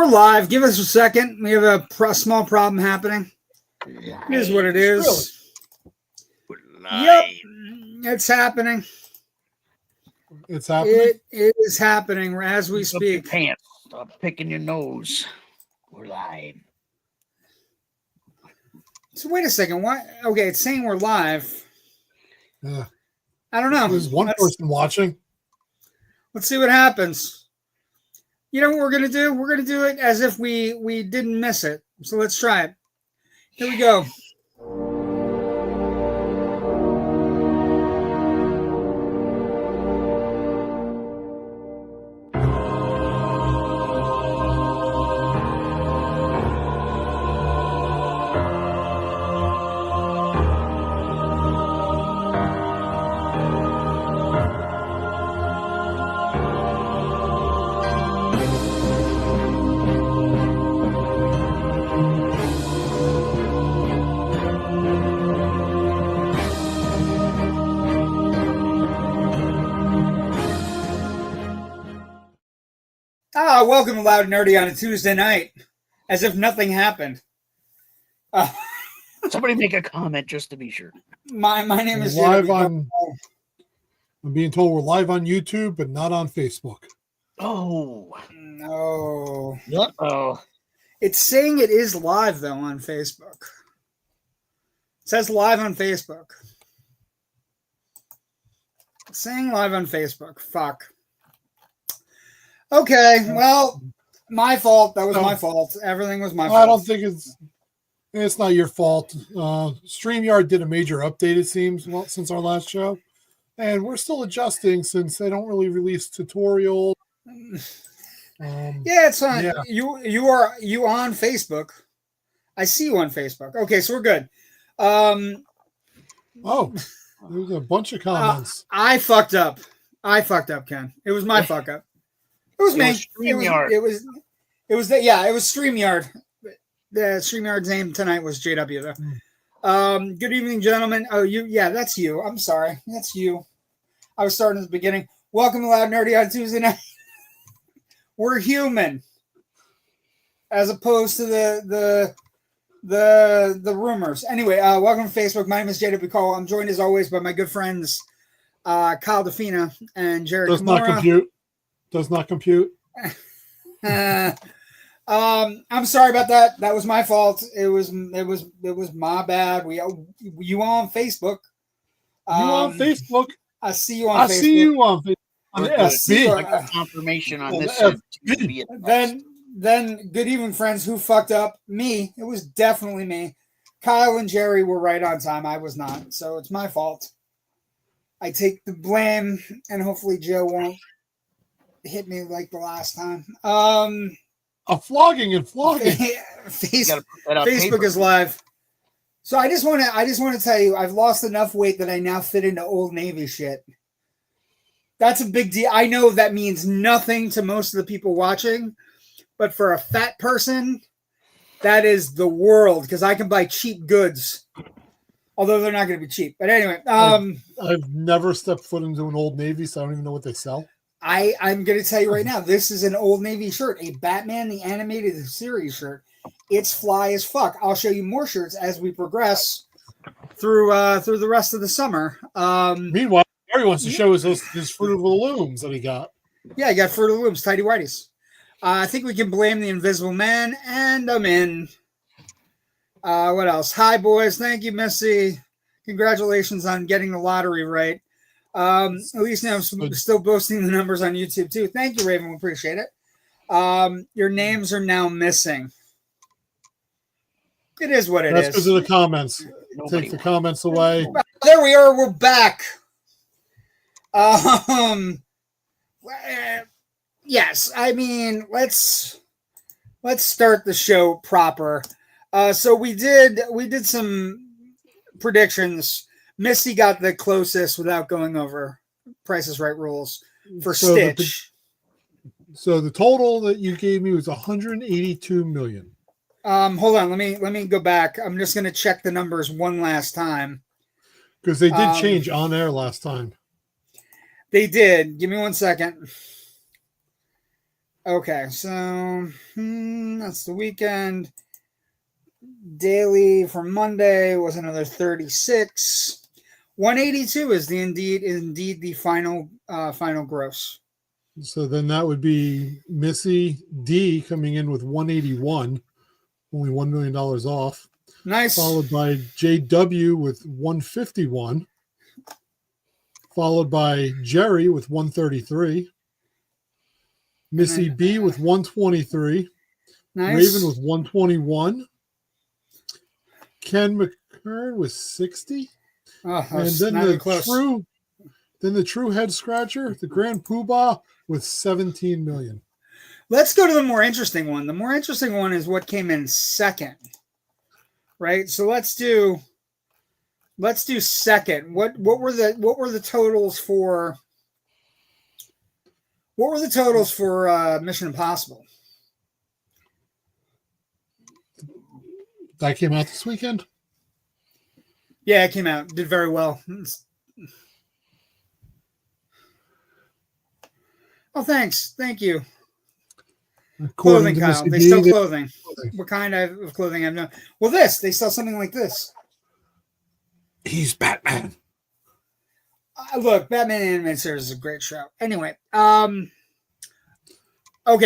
we're live. Give us a second. We have a small problem happening. It is what it is. Yep, it's happening. It's happening. It is happening as we speak. Pants. Stop picking your nose. We're live. So wait a second. What? Okay, it's saying we're live. Yeah. I don't know. There's one person watching. Let's see what happens. You know what we're gonna do? We're gonna do it as if we didn't miss it. So let's try it. Here we go. Welcome to Loud and Nerdy on a Tuesday night, as if nothing happened. Somebody make a comment just to be sure. My name is live JW on. I'm being told we're live on YouTube, but not on Facebook. Oh no! Oh, it's saying it is live though on Facebook. It says live on Facebook. It's saying live on Facebook. Fuck. Okay, well, my fault. That was my fault. Everything was my fault. I don't think it's not your fault. StreamYard did a major update, it seems, since our last show. And we're still adjusting since they don't really release tutorials. Yeah, it's fine. Yeah. You are on Facebook. I see you on Facebook. Okay, so we're good. Oh, there's a bunch of comments. I fucked up, Ken. It was my fuck up. It was me. It was StreamYard. The StreamYard's name tonight was JW though. Good evening, gentlemen. Oh, that's you. I'm sorry. That's you. I was starting at the beginning. Welcome to Loud Nerdy on Tuesday night. We're human. As opposed to the rumors. Anyway, welcome to Facebook. My name is JW Colwell. I'm joined as always by my good friends Kyle Defina and Jared Kamora. Does not compute. I'm sorry about that. That was my fault. It was my bad. You on Facebook? You on Facebook? I see you on Facebook. I see you on Facebook. On the FB. I got confirmation on this. Then good evening, friends. Who fucked up? Me. It was definitely me. Kyle and Jerry were right on time. I was not. So it's my fault. I take the blame, and hopefully Joe won't hit me like the last time. A flogging. Facebook is live. So I just want to tell you, I've lost enough weight that I now fit into Old Navy shit. That's a big deal. I know that means nothing to most of the people watching, but for a fat person, that is the world because I can buy cheap goods. Although they're not going to be cheap. But anyway. I've never stepped foot into an Old Navy, so I don't even know what they sell. I'm going to tell you right now, this is an Old Navy shirt, a Batman the Animated Series shirt. It's fly as fuck. I'll show you more shirts as we progress through the rest of the summer. Meanwhile, Gary wants to show us his Fruit of the Looms that he got. Yeah, I got Fruit of the Looms, Tidy Whities. I think we can blame the Invisible Man, and I'm in. What else? Hi, boys. Thank you, Missy. Congratulations on getting the lottery right. At least now I'm still boasting the numbers on YouTube too. Thank you, Raven. We appreciate it. Your names are now missing. It is what it is. That's because of the comments. Take the comments away. There we are. We're back. Yes. I mean, let's start the show proper. So we did some predictions. Missy got the closest without going over Price is Right rules for Stitch. So the total that you gave me was 182 million. Hold on, let me go back. I'm just going to check the numbers one last time because they did change on air last time. They did. Give me 1 second. Okay, so that's the weekend. Daily for Monday was another 36. 182 is indeed the final gross. So then that would be Missy D coming in with 181, only $1 million off. Nice. Followed by JW with 151. Followed by Jerry with 133. Missy B with 123. Nice. Raven with 121. Ken McKern with 60. Oh, and then the true head scratcher, the Grand Poobah with 17 million. Let's go to the more interesting one. The more interesting one is what came in second. Right? So let's do second. What were the totals for Mission Impossible? That came out this weekend? Yeah, it came out. Did very well. Oh, thanks. Thank you. Clothing, Kyle. They sell clothing. What kind of clothing? I've known. Well, they sell something like this. He's Batman. Look, Batman Animated Series is a great show. Anyway, okay,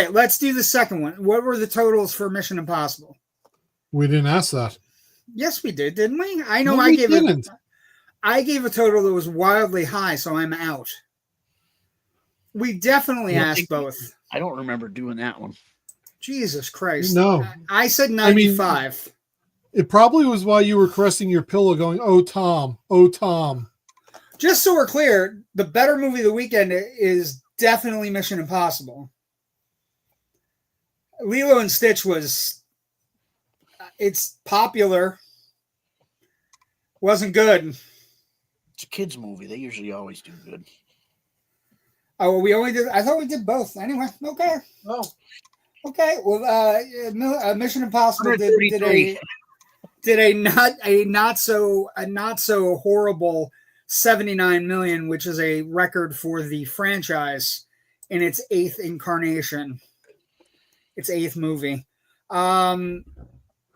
let's do the second one. What were the totals for Mission Impossible? We didn't ask that. Yes, we did, didn't we? I know. No, I gave a total that was wildly high, so I'm out. We definitely asked both. I don't remember doing that one. Jesus Christ! No, I said 95. It probably was while you were caressing your pillow, going, "Oh Tom, oh Tom." Just so we're clear, the better movie of the weekend is definitely Mission Impossible. Lilo and Stitch it's popular. Wasn't good. It's a kids' movie. They usually always do good. Oh, well, I thought we did both. Anyway, okay. Oh. Okay. Well, Mission Impossible did a not so horrible 79 million, which is a record for the franchise in its 8th incarnation, its 8th movie.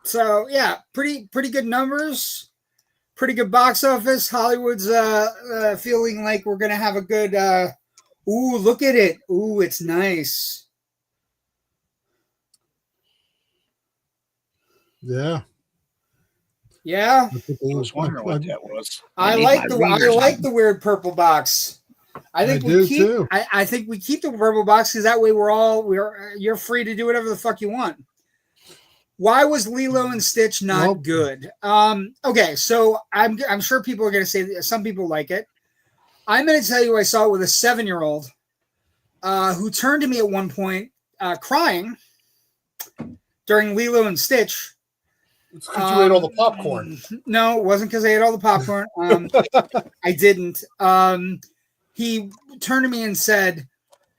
So yeah, pretty good numbers, pretty good box office. Hollywood's feeling like we're gonna have a good. Ooh, look at it! Ooh, it's nice. Yeah. Yeah. I was wondering what that was. I like the weird purple box. I think we keep the purple box because that way you're free to do whatever the fuck you want. Why was Lilo and Stitch not good? Okay, so I'm sure people are going to say that some people like it. I'm going to tell you I saw it with a 7-year-old who turned to me at one point crying during Lilo and Stitch. It's because you ate all the popcorn. No, it wasn't because I ate all the popcorn. I didn't. He turned to me and said,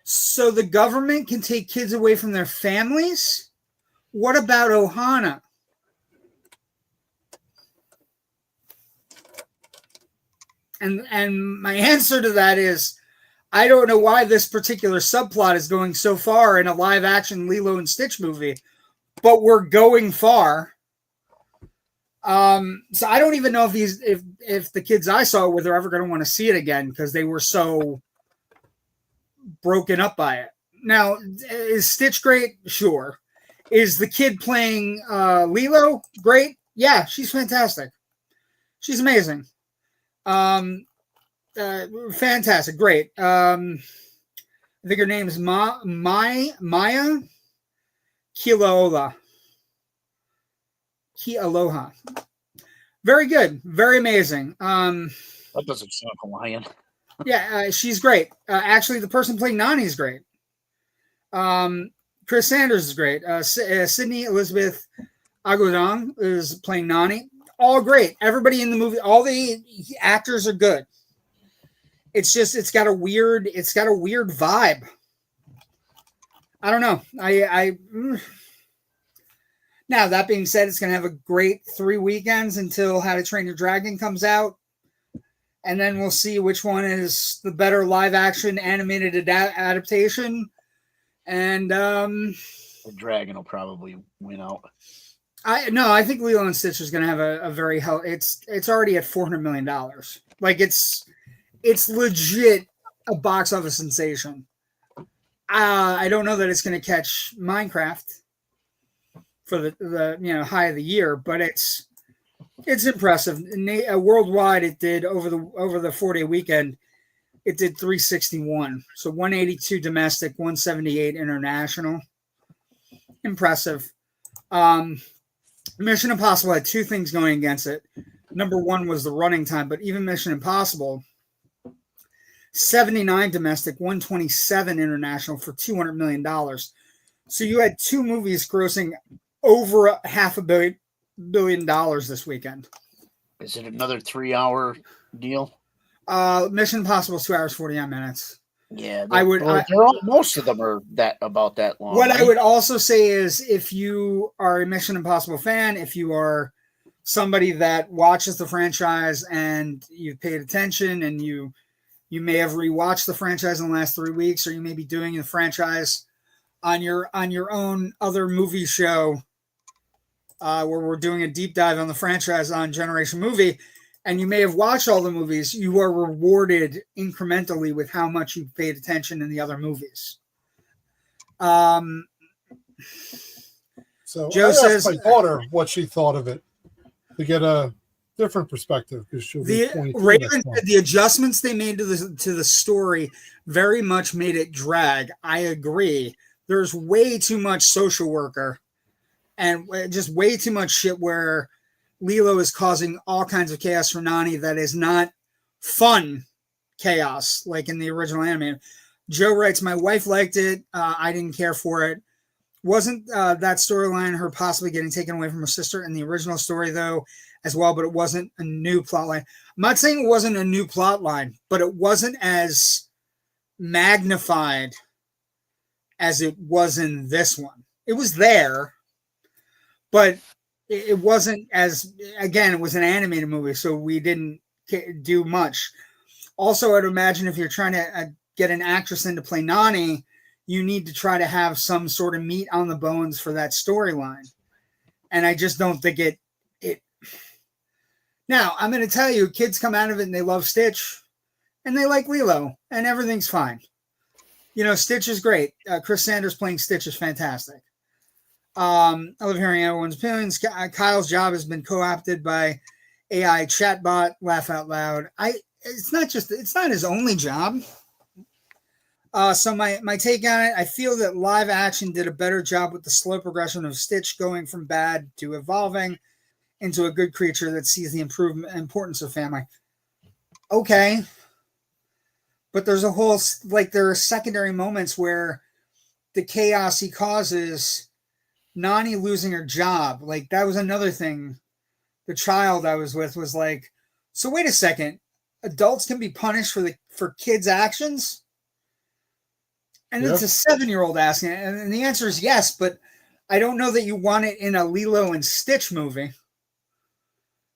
"So the government can take kids away from their families? What about Ohana?" And my answer to that is, I don't know why this particular subplot is going so far in a live action Lilo and Stitch movie, but we're going far. So I don't even know if the kids I saw it with are ever going to want to see it again because they were so broken up by it. Now, is Stitch great? Sure. Is the kid playing Lilo great? Yeah, she's fantastic. She's amazing. Fantastic, great. I think her name is Maya Kealoha. Aloha. Very good. Very amazing. That doesn't sound Hawaiian. Yeah, she's great. Actually, the person playing Nani is great. Chris Sanders is great. Sydney Elizabeth Agodong is playing Nani. All great. Everybody in the movie, all the actors are good. It's just it's got a weird vibe. I don't know. Now, that being said, it's going to have a great 3 weekends until How to Train Your Dragon comes out. And then we'll see which one is the better live-action animated adaptation. And The Dragon will probably win out. I think Lilo and Stitch is going to have a very it's already at $400 million. Like it's legit a box office sensation. I don't know that it's going to catch Minecraft for the high of the year, but it's impressive. Worldwide, it did over the 4-day weekend. It did 361, so 182 domestic, 178 international. Impressive. Mission Impossible had two things going against it. Number one was the running time, but even Mission Impossible, 79 domestic, 127 international for $200 million. So you had two movies grossing over $500 million this weekend. Is it another 3-hour deal? Mission Impossible 2 hours 49 minutes. Yeah, most of them are about that long. What I would also say is, if you are a Mission Impossible fan, if you are somebody that watches the franchise and you've paid attention, and you may have rewatched the franchise in the last 3 weeks, or you may be doing the franchise on your own other movie show, where we're doing a deep dive on the franchise on Generation Movie, and you may have watched all the movies, you are rewarded incrementally with how much you paid attention in the other movies. So Joe I says asked my daughter what she thought of it to get a different perspective, because she'll be 22 Raven said the adjustments they made to the story very much made it drag. I agree. There's way too much social worker and just way too much shit where Lilo is causing all kinds of chaos for Nani that is not fun chaos like in the original anime. Joe writes, my wife liked it. I didn't care for it. Wasn't that storyline her possibly getting taken away from her sister in the original story, though, as well, but it wasn't a new plot line. I'm not saying it wasn't a new plot line, but it wasn't as magnified as it was in this one. It was there, but it wasn't as, again, it was an animated movie, so we didn't do much. Also, I'd imagine if you're trying to get an actress in to play Nani, you need to try to have some sort of meat on the bones for that storyline. And I just don't think it. Now, I'm going to tell you, kids come out of it and they love Stitch and they like Lilo and everything's fine. Stitch is great. Chris Sanders playing Stitch is fantastic. I love hearing everyone's opinions. Kyle's job has been co-opted by AI chatbot. Laugh out loud. It's not his only job. So my take on it, I feel that live action did a better job with the slow progression of Stitch going from bad to evolving into a good creature that sees the importance of family. Okay. But there's there are secondary moments where the chaos he causes, Nani losing her job, that was another thing. The child I was with was like, so wait a second, adults can be punished for kids' actions? And It's a 7-year-old asking it, and the answer is yes, but I don't know that you want it in a Lilo and Stitch movie.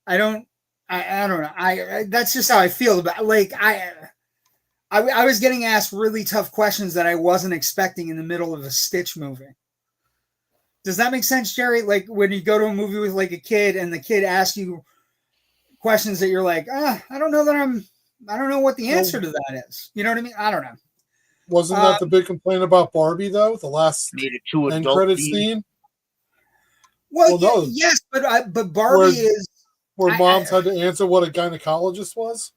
I don't know. That's just how I feel about it. I was getting asked really tough questions that I wasn't expecting in the middle of a Stitch movie. Does that make sense, Jerry? Like when you go to a movie with a kid and the kid asks you questions that you're like, I don't know what the answer to that is. You know what I mean? I don't know. Wasn't that the big complaint about Barbie, though? The last end credit scene? Well, no. Yes, but Barbie is... Where moms had to answer what a gynecologist was?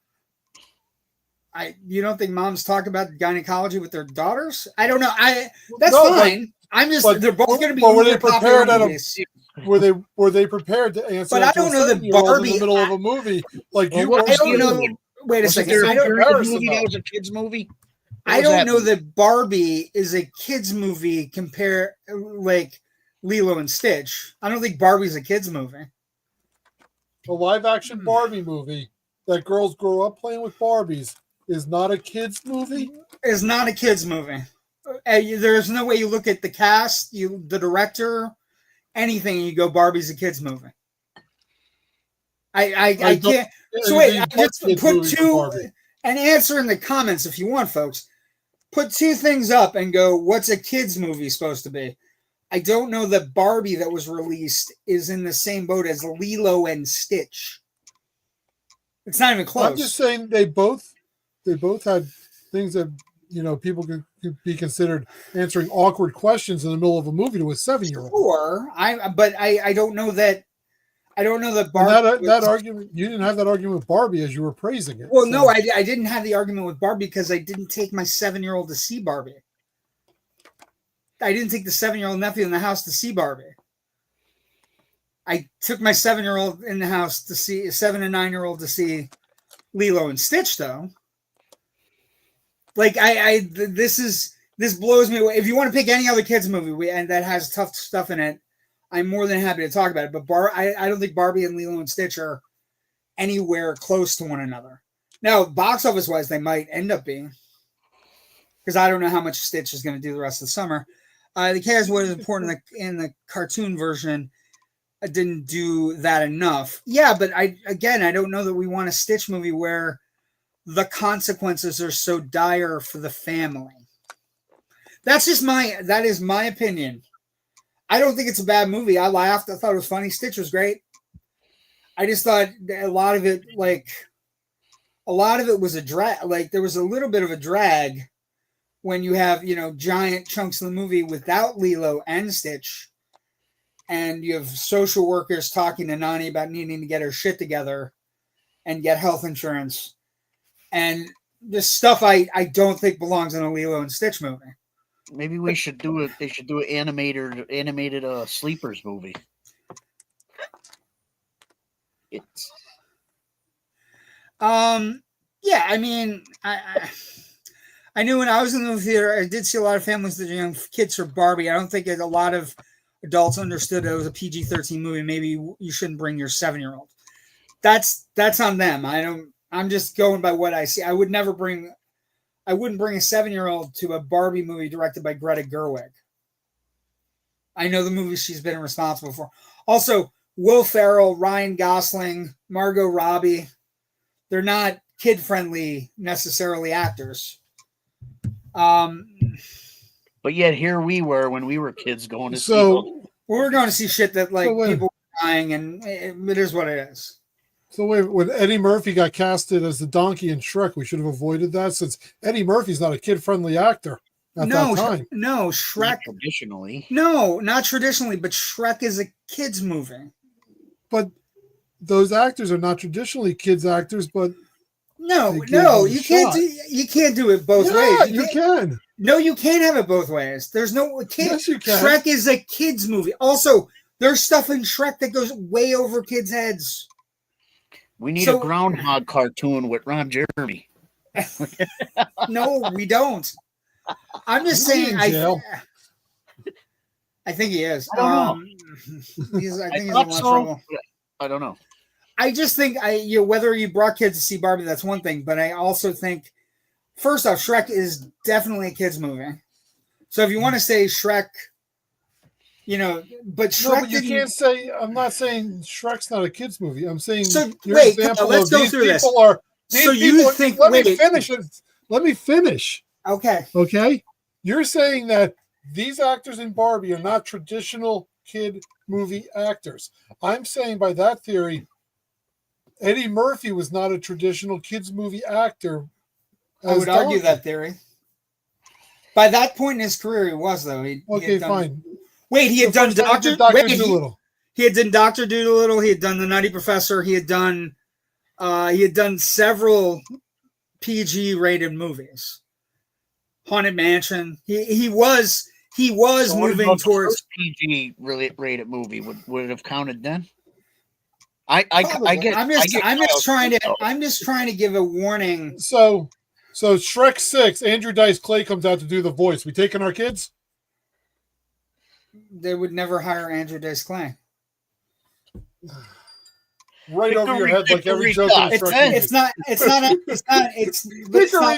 You don't think moms talk about gynecology with their daughters? I don't know. That's fine. They're both going to be were they prepared were they prepared to answer? But I don't know that Barbie in the middle of a movie like you were. I don't know. Wait a second. I don't know. That was a kids movie. I don't know that Barbie is a kids movie compared like Lilo and Stitch. I don't think Barbie's a kids movie. A live action Barbie movie that girls grow up playing with Barbies is not a kids movie. It's not a kids movie. There's no way you look at the cast, the director, anything, and you go Barbie's a kids movie. I can't. So wait, I just put an answer in the comments if you want, folks. put two things up and go, what's a kid's movie supposed to be? I don't know that Barbie that was released is in the same boat as Lilo and Stitch. It's not even close. I'm just saying they both had things that people could be considered answering awkward questions in the middle of a movie to a 7-year-old. Sure, but I don't know that. I don't know that Barbie. That argument, you didn't have that argument with Barbie as you were praising it. Well, so. No, I didn't have the argument with Barbie because I didn't take my 7-year-old to see Barbie. I didn't take the 7-year-old nephew in the house to see Barbie. I took my 7-year-old in the house to see 7 and 9-year-old to see Lilo and Stitch, though. Like this blows me away. If you want to pick any other kids movie and that has tough stuff in it, I'm more than happy to talk about it. But I don't think Barbie and Lilo and Stitch are anywhere close to one another. Now, box office wise, they might end up being, because I don't know how much Stitch is going to do the rest of the summer. The chaos was important in the cartoon version. I didn't do that enough. Yeah, but I don't know that we want a Stitch movie where the consequences are so dire for the family. That is my opinion. I don't think it's a bad movie. I laughed. I thought it was funny. Stitch was great. I just thought a lot of it was a drag. Like there was a little bit of a drag when you have, giant chunks of the movie without Lilo and Stitch. And you have social workers talking to Nani about needing to get her shit together and get health insurance. And this stuff I don't think belongs in a Lilo and Stitch movie. Maybe we should do it. They should do an animated Sleepers movie. It's. Yeah, I mean, I knew when I was in the movie theater, I did see a lot of families that young kids for Barbie. I don't think a lot of adults understood it was a PG-13 movie. Maybe you shouldn't bring your 7-year-old. That's on them. I'm just going by what I see. I wouldn't bring a 7-year-old to a Barbie movie directed by Greta Gerwig. I know the movies she's been responsible for. Also, Will Ferrell, Ryan Gosling, Margot Robbie, they're not kid-friendly necessarily actors. But yet here we were when we were kids going to see. We were going to see shit that people were dying, and it is what it is. So when Eddie Murphy got casted as the donkey in Shrek, we should have avoided that since Eddie Murphy's not a kid-friendly actor at that time. No, Shrek. Not traditionally. No, not traditionally, but Shrek is a kid's movie. But those actors are not traditionally kids actors, but you can't do it both ways. You can. No, you can't have it both ways. There's no kid. Yes, you can. Shrek is a kid's movie. Also, there's stuff in Shrek that goes way over kids' heads. We need a groundhog cartoon with Ron Jeremy. No, we don't. I'm just saying. I think he is. I don't know. I think he's in a lot of trouble. I don't know. I just think whether you brought kids to see Barbie, that's one thing. But I also think, first off, Shrek is definitely a kids movie. So if you want to say Shrek, but Shrek. No, but you can't say. I'm not saying Shrek's not a kids movie. I'm saying. So wait, let's go through this. Let me finish. Let me finish. Okay. Okay. You're saying that these actors in Barbie are not traditional kid movie actors. I'm saying by that theory, Eddie Murphy was not a traditional kids movie actor. I would argue that theory. By that point in his career, he was, though. Fine. Wait, he had done Dr. Dolittle. He had done Dr. Dolittle. He had done The Nutty Professor. He had done several PG-rated movies. Haunted Mansion. He was moving towards PG-rated movie. Would it have counted then? I'm just trying to give a warning. So Shrek 6, Andrew Dice Clay comes out to do the voice. We taking our kids? They would never hire Andrew Dice Clay. Right over your head, like every joke. It's not.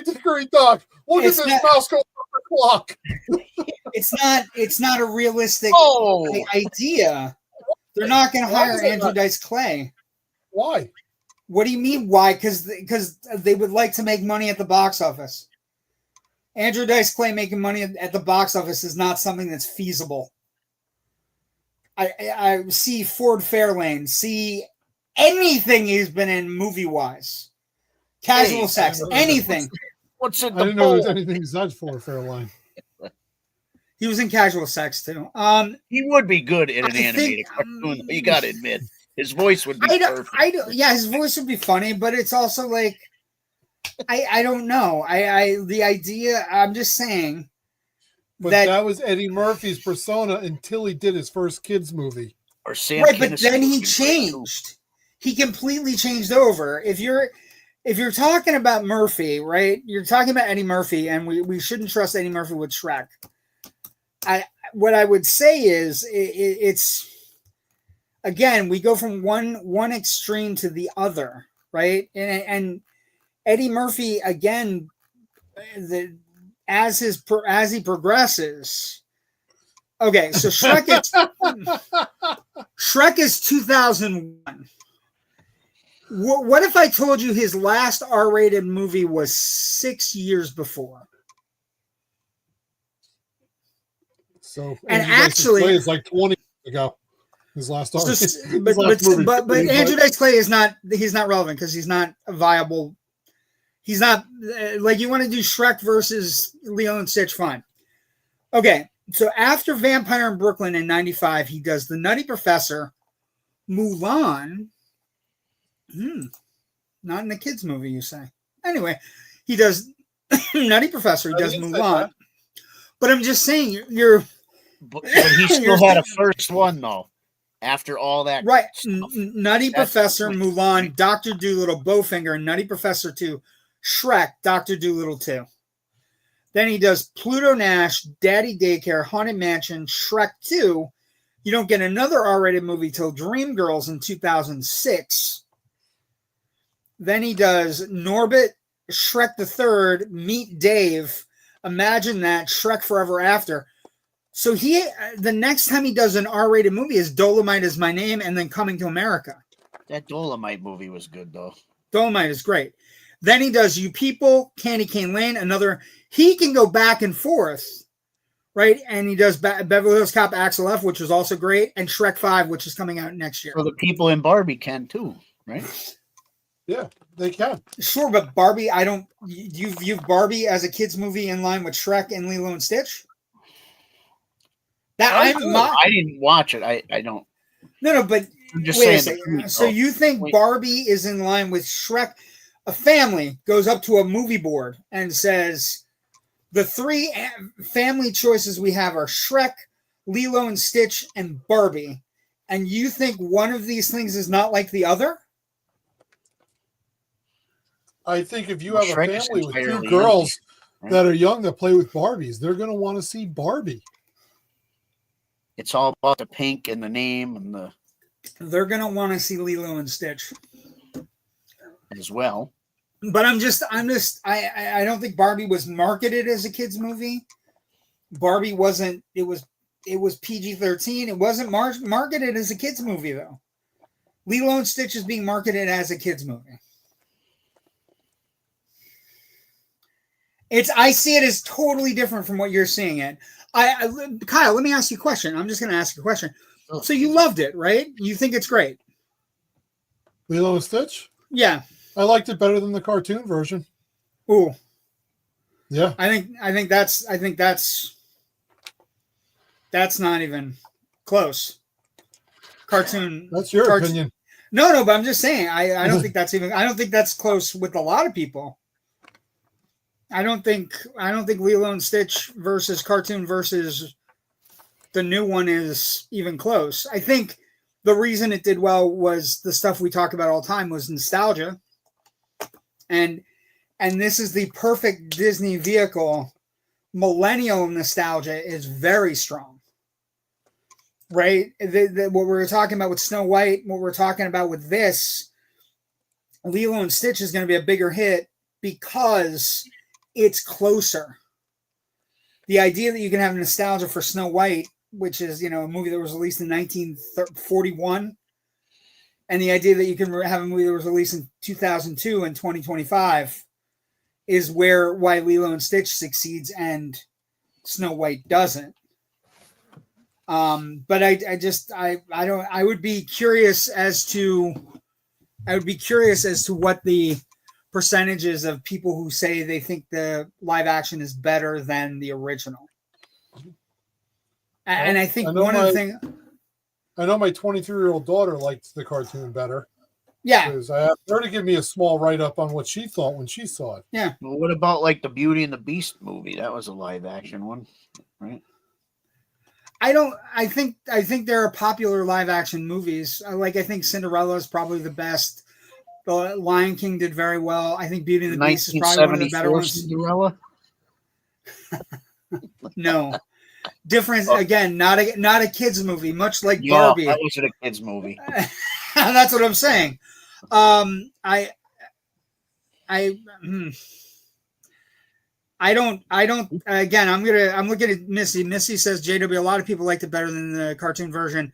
Dickory dock. Look at this mouse go off the clock. It's not a realistic idea. They're not going to hire Andrew Dice Clay. Why? What do you mean? Why? Because they would like to make money at the box office. Andrew Dice Clay making money at the box office is not something that's feasible. I see Ford Fairlane, see anything he's been in movie-wise. Casual Sex, anything. What's in I the didn't know there was bowl? anything besides Ford Fairlane. He was in Casual Sex, too. He would be good in an I animated think, cartoon. You got to admit. His voice would be perfect. Yeah, his voice would be funny, but it's also like, I don't know. The idea, I'm just saying. But that was Eddie Murphy's persona until he did his first kids movie. Or Sam right, Kinison but then he changed. He completely changed over. If you're talking about Murphy, right? You're talking about Eddie Murphy, and we shouldn't trust Eddie Murphy with Shrek. What I would say is it's again, we go from one extreme to the other, right? And Eddie Murphy again, as he progresses. Okay, so Shrek is 2001. What if I told you his last R-rated movie was 6 years before? So, and actually, it's like 20 years ago. His last R-rated. But Andrew Dice Clay is not. He's not relevant because he's not a viable. He's not like you want to do Shrek versus Lilo and Stitch. Fine. Okay. So after Vampire in Brooklyn in 95, he does The Nutty Professor, Mulan. Not in the kids movie, you say. Anyway, he does Nutty Professor. He does Mulan. But I'm just saying, But he still had a first one, though. After all that. Right. Nutty Professor, Mulan, Dr. Dolittle, Bowfinger, Nutty Professor 2, Shrek, Dr. Dolittle 2. Then he does Pluto Nash, Daddy Daycare, Haunted Mansion, Shrek 2. You don't get another R-rated movie till Dreamgirls in 2006. Then he does Norbit, Shrek the Third, Meet Dave. Imagine that, Shrek Forever After. So the next time he does an R-rated movie is Dolomite Is My Name and then Coming to America. That Dolomite movie was good, though. Dolomite is great. Then he does You People, Candy Cane Lane, another. He can go back and forth, right? And he does Beverly Hills Cop Axel F, which was also great, and Shrek 5, which is coming out next year. So the people in Barbie can, too, right? Yeah, they can. Sure, but Barbie, I don't. You view Barbie as a kid's movie in line with Shrek and Lilo and Stitch? I didn't watch it. I don't. No, but I'm just wait saying. a second. So you think Barbie is in line with Shrek? A family goes up to a movie board and says, the three family choices we have are Shrek, Lilo and Stitch, and Barbie. And you think one of these things is not like the other? I think if you have Shrek a family with two young, girls right? that are young that play with Barbies, they're going to want to see Barbie. It's all about the pink and the name and the. They're going to want to see Lilo and Stitch as well. But I don't think Barbie was marketed as a kid's movie. Barbie wasn't. It was PG-13. It wasn't marketed as a kid's movie though. Lilo and Stitch is being marketed as a kid's movie. I see it as totally different from what you're seeing it. Kyle, let me ask you a question. I'm just going to ask you a question. So you loved it, right? You think it's great? Lilo and Stitch? Yeah. I liked it better than the cartoon version. Ooh. Yeah. I think that's not even close. Cartoon. That's your opinion. No, but I'm just saying I don't think that's close with a lot of people. I don't think Lilo and Stitch versus cartoon versus the new one is even close. I think the reason it did well was the stuff we talk about all the time was nostalgia. And this is the perfect Disney vehicle. Millennial nostalgia is very strong. Right? What we were talking about with Snow White, what we're talking about with this, Lilo and Stitch is going to be a bigger hit because it's closer. The idea that you can have nostalgia for Snow White, which is, a movie that was released in 1941, and the idea that you can have a movie that was released in 2002 and 2025 is why Lilo and Stitch succeeds and Snow White doesn't. But I would be curious as to what the percentages of people who say they think the live action is better than the original. And I think one of the things, I know my 23-year-old daughter liked the cartoon better. Yeah. Because I asked her to give me a small write-up on what she thought when she saw it. Yeah. Well, what about like the Beauty and the Beast movie? That was a live action one, right? I think there are popular live action movies. I think Cinderella is probably the best. The Lion King did very well. I think Beauty and the Beast is probably one of the better ones. Cinderella? No. Different again, not a kids movie, much like Barbie. That wasn't a kids movie. That's what I'm saying. I don't again, I'm looking at Missy. Missy says JW, a lot of people liked it better than the cartoon version.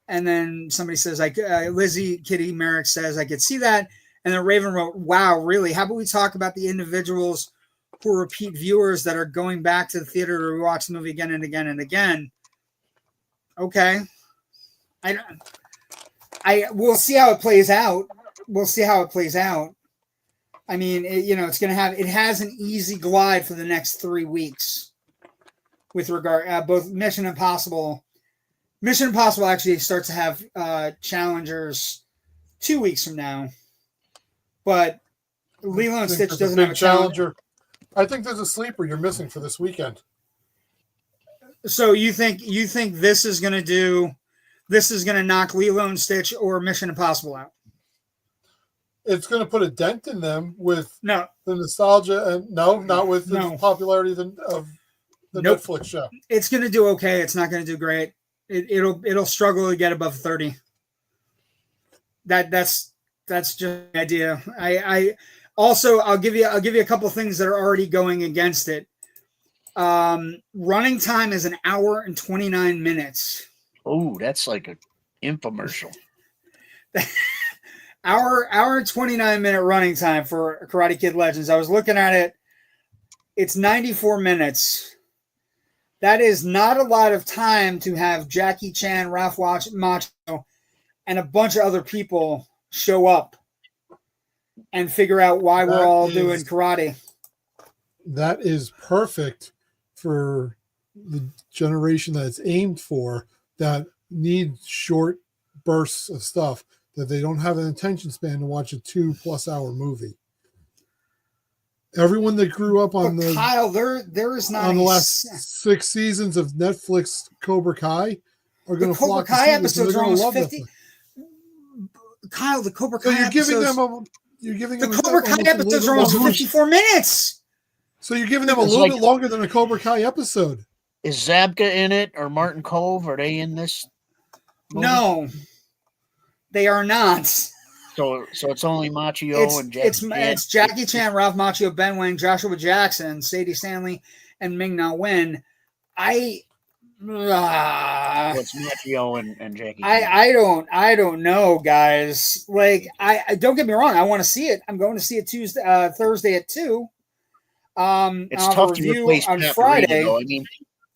And then somebody says, like Lizzie Kitty Merrick says, I could see that. And then Raven wrote, wow, really? How about we talk about the individuals who are repeat viewers that are going back to the theater to watch the movie again and again and again? Okay. We'll see how it plays out. I mean, it has an easy glide for the next 3 weeks with regard both Mission Impossible. Mission Impossible actually starts to have challengers 2 weeks from now, but Lilo and Stitch doesn't have a challenger. I think there's a sleeper you're missing for this weekend. So you think this is going to knock Lilo and Stitch or Mission Impossible out? It's going to put a dent in them with the nostalgia, and not with the popularity of the Netflix show. It's going to do okay. It's not going to do great. It'll struggle to get above 30. That's just the idea. I also I'll give you a couple of things that are already going against it. Running time is 1 hour and 29 minutes. Oh, that's like an infomercial. Hour and 29-minute running time for Karate Kid Legends. I was looking at it. It's 94 minutes. That is not a lot of time to have Jackie Chan, Ralph Macchio, and a bunch of other people show up and figure out why we're all doing karate. That is perfect for the generation that it's aimed for, that need short bursts of stuff, that they don't have an attention span to watch a 2+ hour movie. Everyone that grew up on Kyle, there is not on the last 6 seasons of Netflix Cobra Kai are going to flock to see this, and they're going to love 50. Kyle, the Cobra Kai you're giving them the Cobra Kai episodes are almost 54 minutes. So you're giving them a little bit longer than a Cobra Kai episode. Is Zabka in it, or Martin Cove? Are they in this movie? No, they are not. So it's only Macchio and Jackie Chan. It's Jackie Chan, Ralph Macchio, Ben Wang, Joshua Jackson, Sadie Stanley, and Ming Na Wen. It's Macchio and Jackie Chan. I don't know, guys. Like, I don't get me wrong. I want to see it. I'm going to see it Thursday at 2. It's tough to replace on Friday. Though. I mean,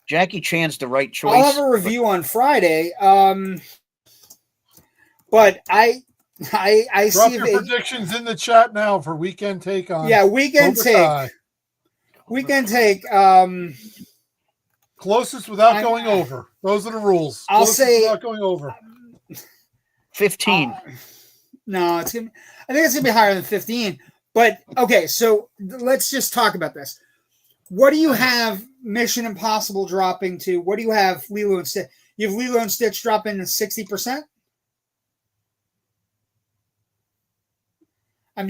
Jackie Chan's the right choice. I'll have a review on Friday. But I Drop see your predictions in the chat now for weekend take on. Yeah, weekend take. Weekend take. Closest without going over. Those are the rules. I'll say without going over. 15. No, I think it's gonna be higher than 15. But okay, so let's just talk about this. What do you have Mission Impossible dropping to? What do you have Lilo and Stitch? You have Lilo and Stitch dropping to 60%. I'm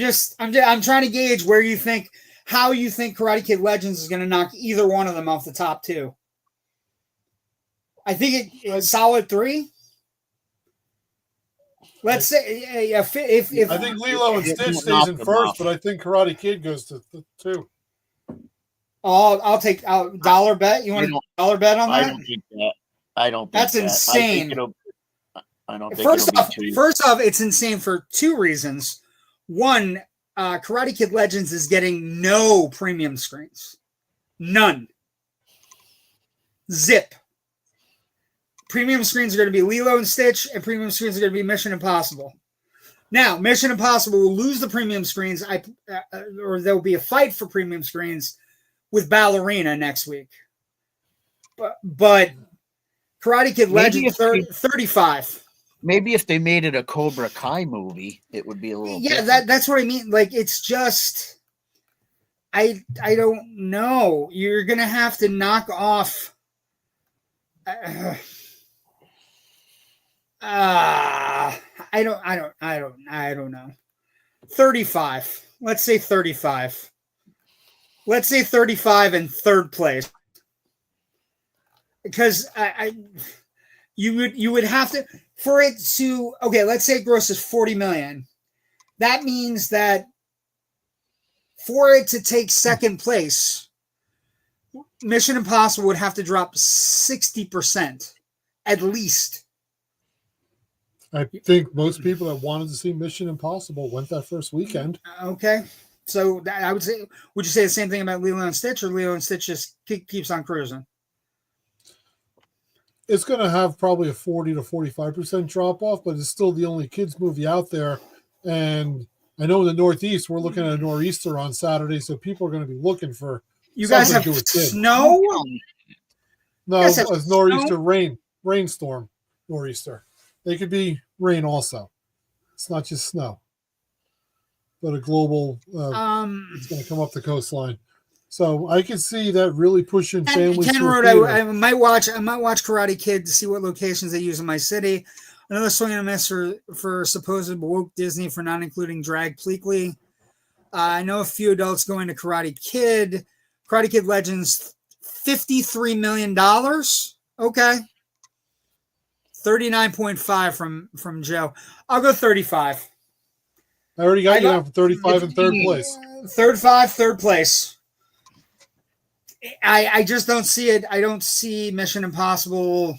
trying to gauge how you think Karate Kid Legends is going to knock either one of them off the top 2. I think it's solid 3. Let's say if I think Lilo and Stitch stays in first, but I think Karate Kid goes to 2. I'll take dollar bet. You want a dollar bet on that? I don't think that. I don't. That's insane. I don't think. First off, it's insane for 2 reasons. One, Karate Kid Legends is getting no premium screens. None. Zip. Premium screens are going to be Lilo and Stitch, and premium screens are going to be Mission Impossible. Now, Mission Impossible will lose the premium screens, or there will be a fight for premium screens with Ballerina next week. But Karate Kid Legends 35. Maybe if they made it a Cobra Kai movie, it would be a little. Yeah, that's what I mean. Like, it's just, I don't know. You're gonna have to knock off. I don't know. 35. Let's say 35. Let's say 35 in third place. Because you would have to, for it to, okay, let's say it grosses 40 million. That means that for it to take second place, Mission Impossible would have to drop 60% at least. I think most people that wanted to see Mission Impossible went that first weekend. Okay. So I would say, would you say the same thing about Lilo and Stitch, or Lilo and Stitch just keeps on cruising? It's going to have probably a 40 to 45% drop off, but it's still the only kids movie out there. And I know in the Northeast, we're looking at a nor'easter on Saturday, so people are going to be looking for. You guys have snow? No, a nor'easter rainstorm nor'easter. They could be rain also. It's not just snow, but a global. It's going to come up the coastline. So I can see that really pushing families. Ken wrote, I might watch Karate Kid to see what locations they use in my city. Another swing and a miss for supposed woke Disney for not including Drag Pleakley. I know a few adults going to Karate Kid. Karate Kid Legends, $53 million. Okay. 39.5 from Joe. I'll go 35. I already got you down for 35 in third place. Third place. I just don't see it. I don't see Mission Impossible.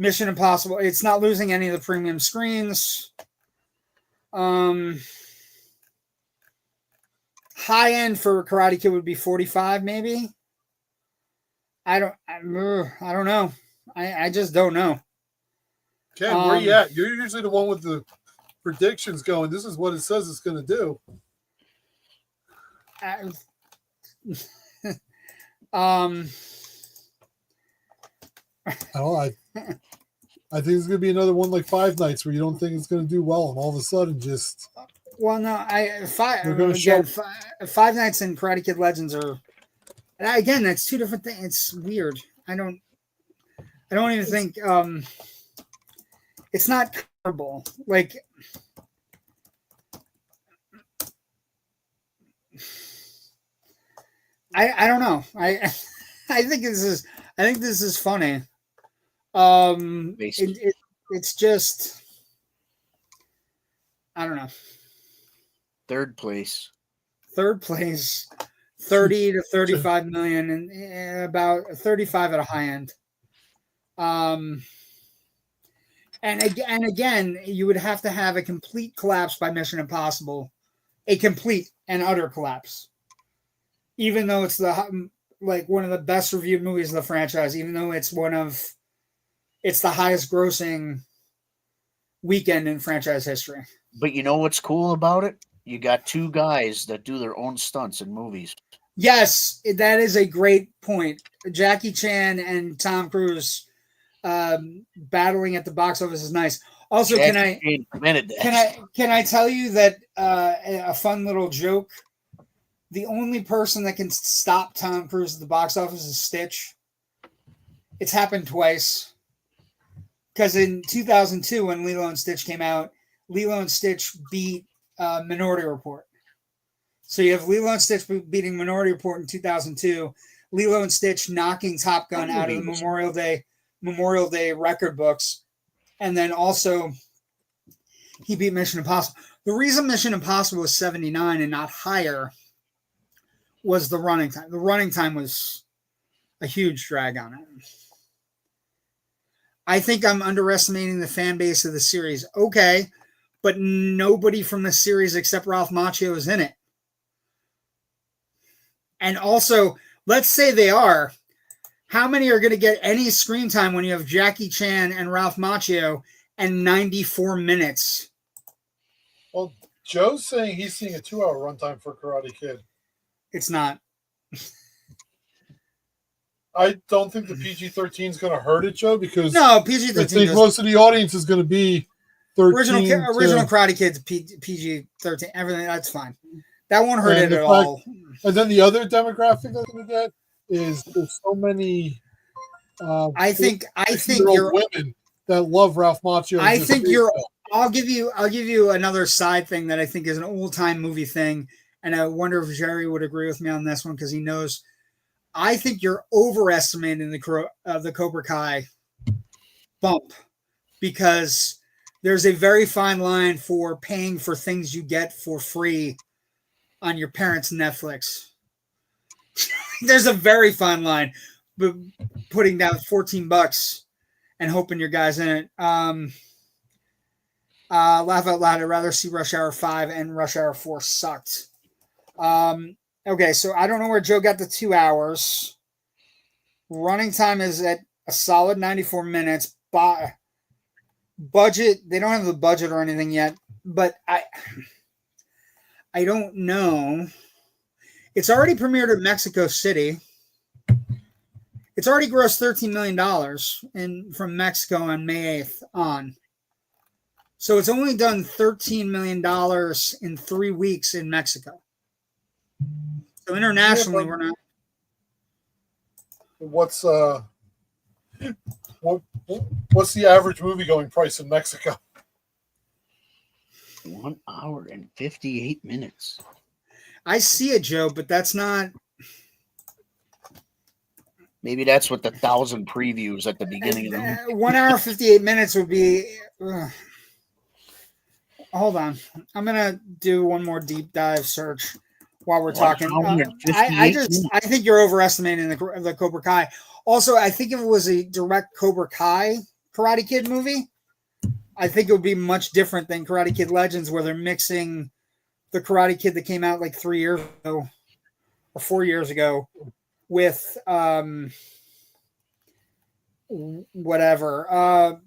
It's not losing any of the premium screens. High end for Karate Kid would be 45, maybe. I don't know. I just don't know. Ken, where you at? You're usually the one with the predictions going. This is what it says it's going to do. I think it's going to be another one like Five Nights where you don't think it's going to do well, and all of a sudden just. Well, no, Five Nights and Karate Kid Legends are. Again, that's two different things. It's weird. I don't even think it's not comparable. Like, I don't know. I think this is funny. It's just, I don't know. Third place, 30 to 35 million, and about 35 at a high end. And again, you would have to have a complete collapse by Mission Impossible, a complete and utter collapse. Even though it's one of the best reviewed movies of the franchise, even though it's the highest grossing weekend in franchise history. But you know what's cool about it? You got two guys that do their own stunts in movies. Yes, that is a great point. Jackie Chan and Tom Cruise battling at the box office is nice. Also, can I tell you that a fun little joke? The only person that can stop Tom Cruise at the box office is Stitch. It's happened twice. Because in 2002, when Lilo and Stitch came out, Lilo and Stitch beat Minority Report. So you have Lilo and Stitch beating Minority Report in 2002, Lilo and Stitch knocking Top Gun out of the Memorial Day record books, and then also he beat Mission Impossible. The reason Mission Impossible was 79 and not higher was the running time. The running time was a huge drag on it. I think I'm underestimating the fan base of the series. Okay, but nobody from the series except Ralph Macchio is in it. And also, let's say they are. How many are going to get any screen time when you have Jackie Chan and Ralph Macchio and 94 minutes? Well, Joe's saying he's seeing a 2-hour runtime for Karate Kid. It's not. I don't think the PG-13 is going to hurt it, Joe, because no, PG-13. I think most of the audience is going to be 13. Original Karate Kids, PG-13, everything, that's fine. That won't hurt it at all. And then the other demographic they're going to get is there's so many I think you're women that love Ralph Macchio. I think you're I'll give you another side thing that I think is an old-time movie thing, and I wonder if Jerry would agree with me on this one because he knows. I think you're overestimating the Cobra Kai bump because there's a very fine line for paying for things you get for free on your parents' Netflix. There's a very fine line, but putting down $14 and hoping your guy's in it. Laugh out loud. I'd rather see Rush Hour 5 and Rush Hour 4 sucked. Okay, so I don't know where Joe got the 2 hours. Running time is at a solid 94 minutes. Budget, they don't have the budget or anything yet, but I don't know. It's already premiered at Mexico City. It's already grossed $13 million from Mexico on May 8th on. So it's only done $13 million in 3 weeks in Mexico. So internationally, we're not. What's the average movie going price in Mexico? 1 hour and 58 minutes. I see it, Joe, but that's not. Maybe that's what the 1,000 previews at the beginning of the movie. 1 hour 58 minutes would be. Hold on, I'm gonna do one more deep dive search while we're talking. I think you're overestimating the Cobra Kai. Also, I think if it was a direct Cobra Kai Karate Kid movie, I think it would be much different than Karate Kid Legends, where they're mixing the Karate Kid that came out like 3 years ago or 4 years ago with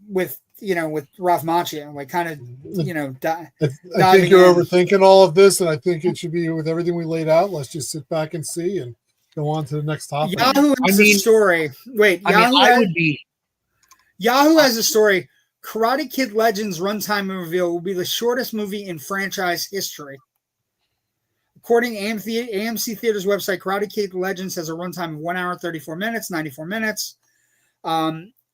with Ralph Macchio, like kind of, I think you're overthinking all of this, and I think it should be with everything we laid out. Let's just sit back and see and go on to the next topic. Yahoo has a story. Wait, Yahoo has a story. Karate Kid Legends runtime reveal will be the shortest movie in franchise history. According to AMC Theaters website, Karate Kid Legends has a runtime of 1 hour, 34 minutes, 94 minutes.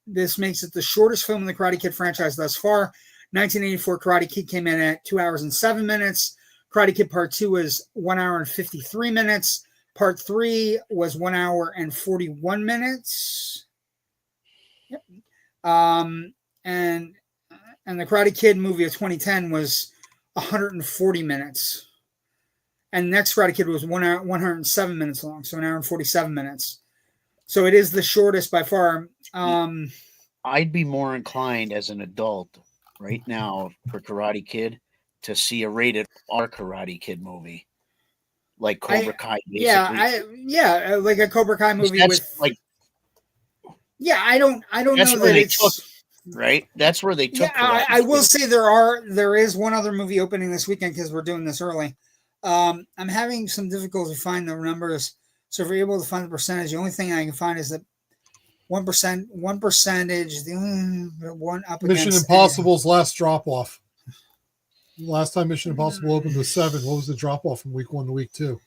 This makes it the shortest film in the Karate Kid franchise thus far. 1984 Karate Kid came in at 2 hours and 7 minutes. Karate Kid Part 2 was 1 hour and 53 minutes. Part 3 was 1 hour and 41 minutes. Yep. And the Karate Kid movie of 2010 was 140 minutes. And the next Karate Kid was 1 hour, 107 minutes long, so 1 hour and 47 minutes. So it is the shortest by far. I'd be more inclined as an adult right now for Karate Kid to see a rated R Karate Kid movie, like Cobra Kai. Yeah, like a Cobra Kai movie with like. Yeah, I don't know that it's right. That's where they took. Yeah, I will say there is one other movie opening this weekend because we're doing this early. I'm having some difficulty finding the numbers. So if you're able to find the percentage, the only thing I can find is that 1%, the one up Mission against Impossible's last drop off. Last time Mission Impossible opened was 7. What was the drop off from week 1 to week 2?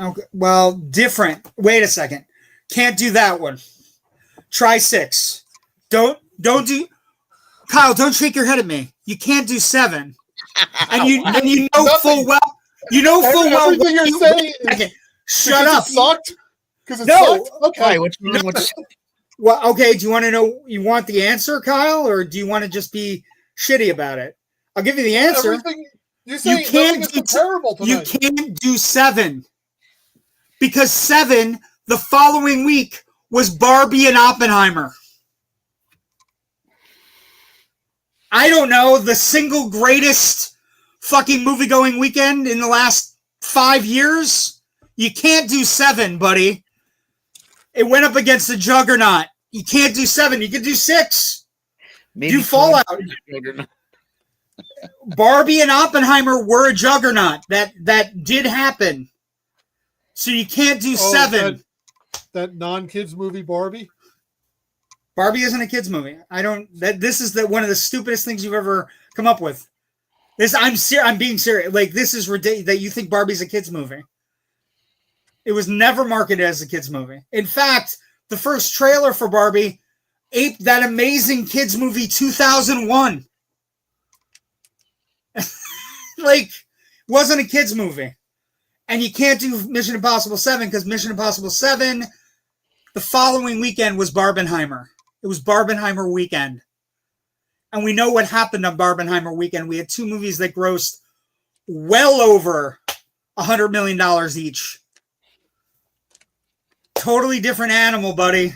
Okay, well, different. Wait a second. Can't do that one. Try 6. Don't do. Kyle, don't shake your head at me. You can't do 7. And you know full well. You know full well. Everything you're saying is shut up. It sucked. Because it sucked. Okay. Well, okay. Do you want to know? You want the answer, Kyle, or do you want to just be shitty about it? I'll give you the answer. You can't do terrible tonight. You can't do 7 because 7 the following week was Barbie and Oppenheimer. I don't know, the single greatest fucking movie-going weekend in the last 5 years? You can't do 7, buddy. It went up against the Juggernaut. You can't do 7. You can do 6. Maybe do Fallout. Barbie and Oppenheimer were a juggernaut. That did happen. So you can't do 7. That non-kids movie Barbie? Barbie isn't a kids movie. This is one of the stupidest things you've ever come up with. I'm being serious. Like, this is ridiculous that you think Barbie's a kids movie. It was never marketed as a kids movie. In fact, the first trailer for Barbie aped that amazing kids movie 2001. Like, wasn't a kids movie. And you can't do Mission Impossible 7 because Mission Impossible 7 the following weekend was Barbenheimer. It was Barbenheimer weekend. And we know what happened on Barbenheimer weekend. We had 2 movies that grossed well over $100 million each. Totally different animal, buddy.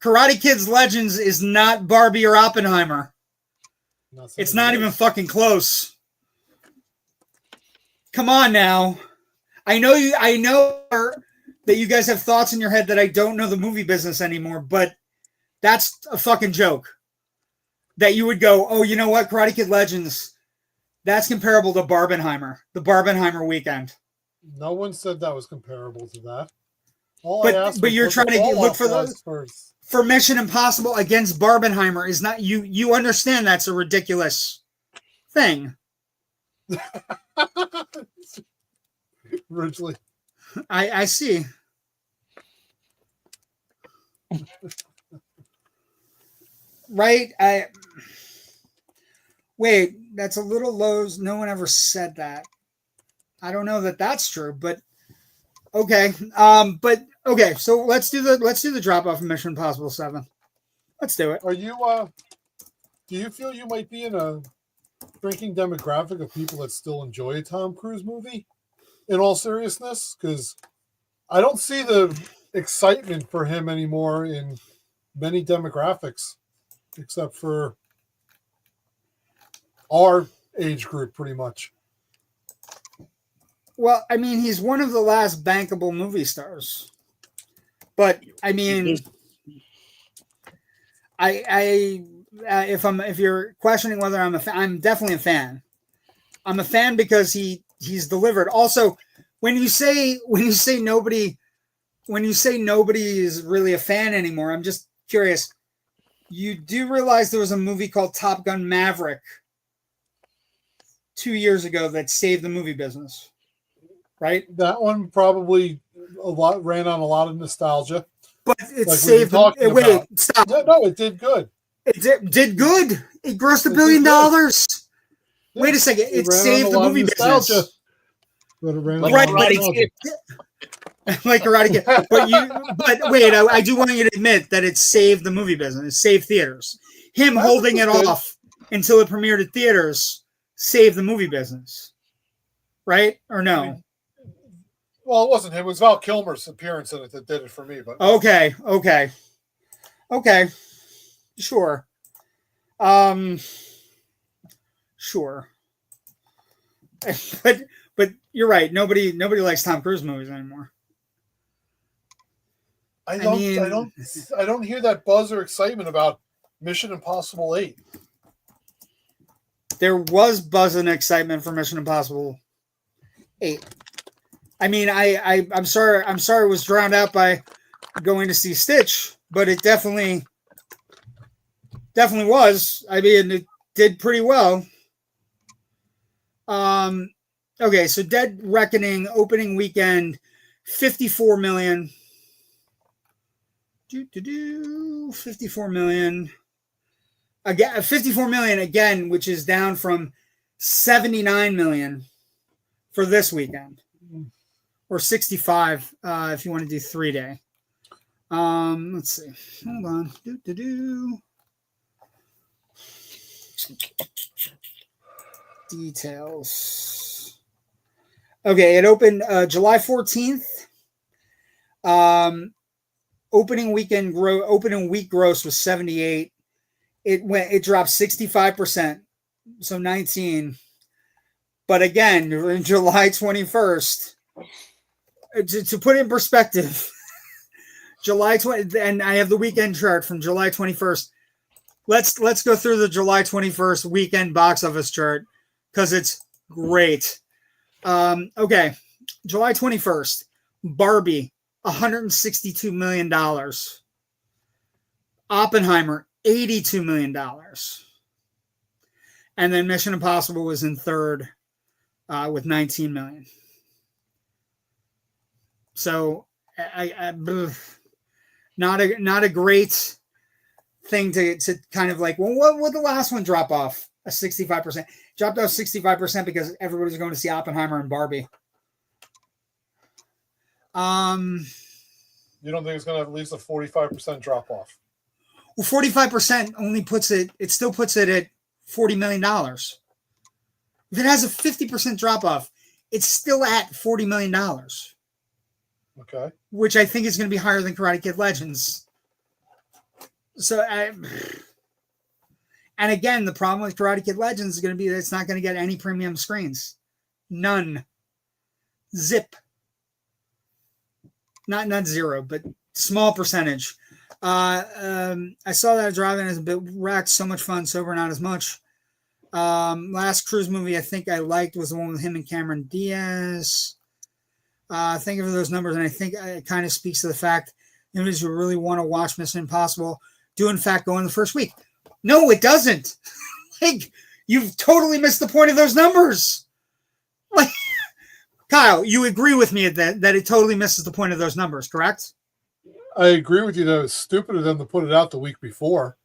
Karate Kid's Legends is not Barbie or Oppenheimer. It's not even fucking close. Come on now. I know that you guys have thoughts in your head that I don't know the movie business anymore, but that's a fucking joke. That you would go, oh, you know what? Karate Kid Legends, that's comparable to Barbenheimer, the Barbenheimer weekend. No one said that was comparable to that. But you're trying to look for Mission Impossible against Barbenheimer is not you understand that's a ridiculous thing. Originally. I see. Right? Wait, that's a little low. No one ever said that. I don't know that that's true, but okay. But okay, so let's do the drop off of Mission Impossible 7. Let's do it. Are you do you feel you might be in a drinking demographic of people that still enjoy a Tom Cruise movie? In all seriousness, because I don't see the excitement for him anymore in many demographics, except for our age group, pretty much. Well, I mean, he's one of the last bankable movie stars. But I mean, if you're questioning whether I'm a fan, I'm definitely a fan. I'm a fan because he's delivered. Also, when you say nobody is really a fan anymore, I'm just curious. You do realize there was a movie called Top Gun Maverick 2 years ago that saved the movie business, right? That one probably ran on a lot of nostalgia. But it saved. Wait, stop. No, it did good. It did good. It grossed $1 billion. Yeah. Wait a second. It saved the movie business. But it ran right, like Karate Kid. But wait, I do want you to admit that it saved the movie business. It saved theaters. Him holding it off until it premiered at theaters saved the movie business. Right? Or no? I mean, well, it wasn't him. It was Val Kilmer's appearance in it that did it for me. But Okay. Sure. Sure. But you're right. Nobody likes Tom Cruise movies anymore. I don't hear that buzz or excitement about Mission Impossible 8. There was buzz and excitement for Mission Impossible 8. I mean, I'm sorry it was drowned out by going to see Stitch, but it definitely was. I mean, it did pretty well. Okay, so Dead Reckoning opening weekend, 54 million. 54 million. Again, 54 million again, which is down from 79 million for this weekend. Or 65 if you want to do 3-day. Let's see. Hold on. Details. Okay, it opened July 14th. Opening week gross was 78. It dropped 65%, so 19. But again, in July 21st, to put it in perspective, July 20, and I have the weekend chart from July 21st. Let's go through the July 21st weekend box office chart because it's great. Okay, July 21st, Barbie, $162 million. Oppenheimer, $82 million. And then Mission Impossible was in third with $19 million. So not a great thing to kind of like, well, what would the last one drop off? A 65%. Dropped off 65% because everybody's going to see Oppenheimer and Barbie. You don't think it's going to have at least a 45% drop off? Well, 45% only still puts it at $40 million. If it has a 50% drop off, it's still at $40 million. Okay. Which I think is going to be higher than Karate Kid Legends. So, and again, the problem with Karate Kid Legends is going to be that it's not going to get any premium screens. None. Zip. Not zero, but small percentage. I saw that driving as a bit wrecked. So much fun, sober not as much. Last cruise movie I think I liked was the one with him and Cameron Diaz. Thank you for those numbers, and I think it kind of speaks to the fact individuals who really want to watch Mission Impossible do in fact go in the first week. No, it doesn't. Like, you've totally missed the point of those numbers. Like, Kyle, you agree with me that it totally misses the point of those numbers, correct? I agree with you that it's stupid of them to put it out the week before.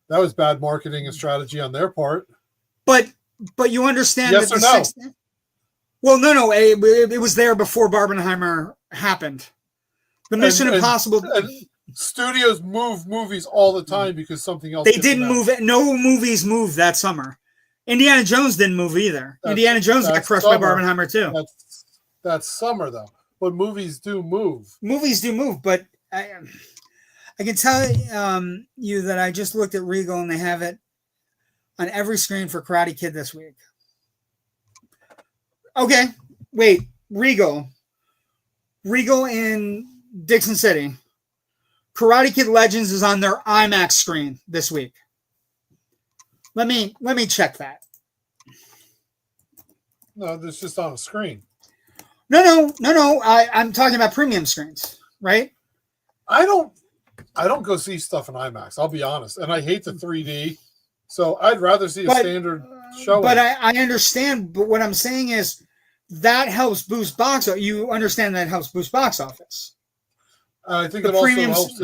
That was bad marketing and strategy on their part. But you understand yes that or no? Well, no. It was there before Barbenheimer happened. The Mission Impossible. And studios move movies all the time because something else. They didn't move it. No movies moved that summer. Indiana Jones didn't move either. Indiana Jones got crushed by Barbenheimer too. That's summer though. But movies do move. Movies do move, but I can tell you that I just looked at Regal and they have it on every screen for Karate Kid this week. Okay, wait, Regal in Dixon City. Karate Kid Legends is on their IMAX screen this week. Let me check that. No, it's just on a screen. No. I'm talking about premium screens, right? I don't go see stuff in IMAX. I'll be honest, and I hate the 3D. So I'd rather see a standard showing. But I understand. But what I'm saying is that helps boost box office. You understand that helps boost box office. I think it also helps